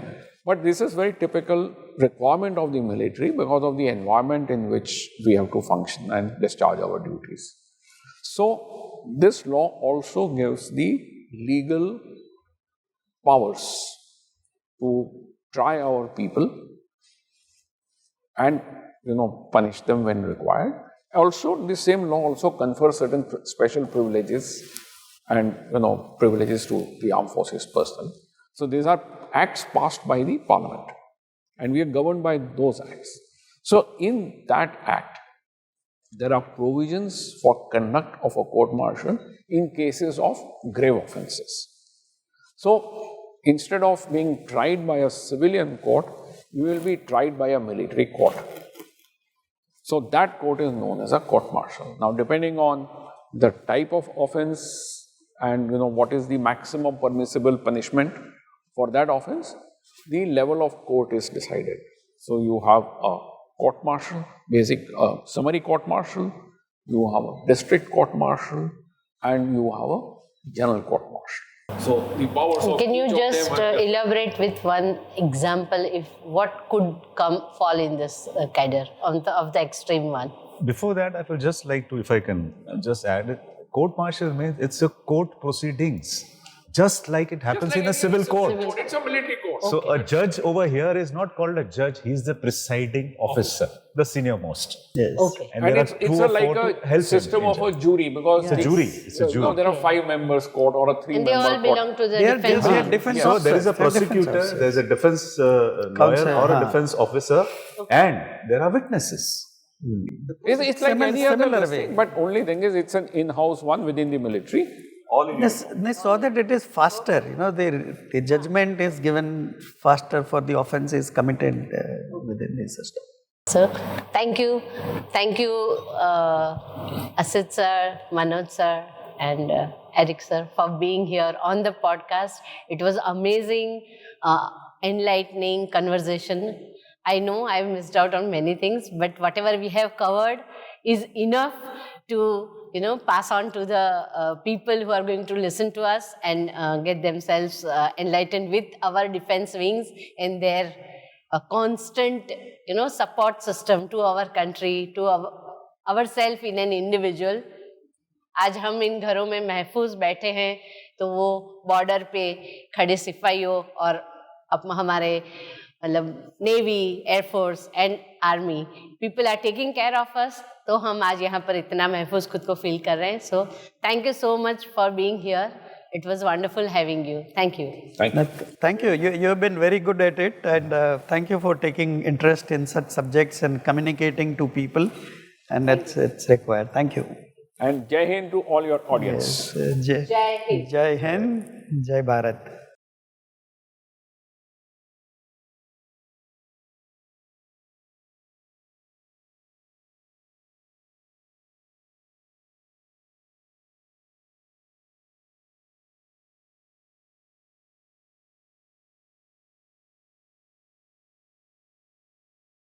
But this is very typical requirement of the military because of the environment in which we have to function and discharge our duties. So, this law also gives the legal powers to try our people and, punish them when required. Also, the same law also confers certain special privileges and, privileges to the armed forces personnel. So, these are acts passed by the parliament and we are governed by those acts. So, in that act, there are provisions for conduct of a court martial in cases of grave offenses. So, instead of being tried by a civilian court, you will be tried by a military court. So, that court is known as a court martial. Now, depending on the type of offense and what is the maximum permissible punishment for that offense, the level of court is decided. So, you have a court martial, basic summary court martial, you have a district court martial, and you have a general court martial. So, the powers of Can you each of just them are elaborate with one example if what could fall in this cadre of the extreme one? Before that, I would just like to, if I can just add it, court martial means it's a court proceedings, just like it happens in a civil court. It's a military court. So a judge over here is not called a judge, he is the presiding officer, the senior most. Yes. Okay. And there it's are two or like four to a help system him of in a jury because It's a jury. It's a jury. there are 5 members court or a 3 And they member all court. belong to the They are defense. defense So there is a officers, they're defense prosecutor, officers. there is a defense lawyer Counsel, or a defense officer, and there are witnesses. It's like any other similar thing, way. but only thing is it's an in-house one within the military. They saw that it is faster, the judgment is given faster for the offenses committed within the system. So, thank you, Asit sir, Manoj sir, and Eric sir for being here on the podcast. It was amazing, enlightening conversation. I know I've missed out on many things, but whatever we have covered is enough to pass on to the people who are going to listen to us and get themselves enlightened with our defense wings and their a constant, support system to our country, to ourselves in an individual. आज हम इन घरों में महफूज बैठे हैं तो वो border पे खड़े सिपाहियों और हमारे मतलब navy, air force and army people are taking care of us, तो हम आज यहाँ पर इतना महफूज खुद को फील कर रहे हैं. So thank you so much for being here. It was wonderful having you. Thank you. Thank you. You have been very good at it, and thank you for taking interest in such subjects and communicating to people, and it's required. Thank you. And Jai Hind to all your audience. Yes, Jai Hind, Jai Bharat.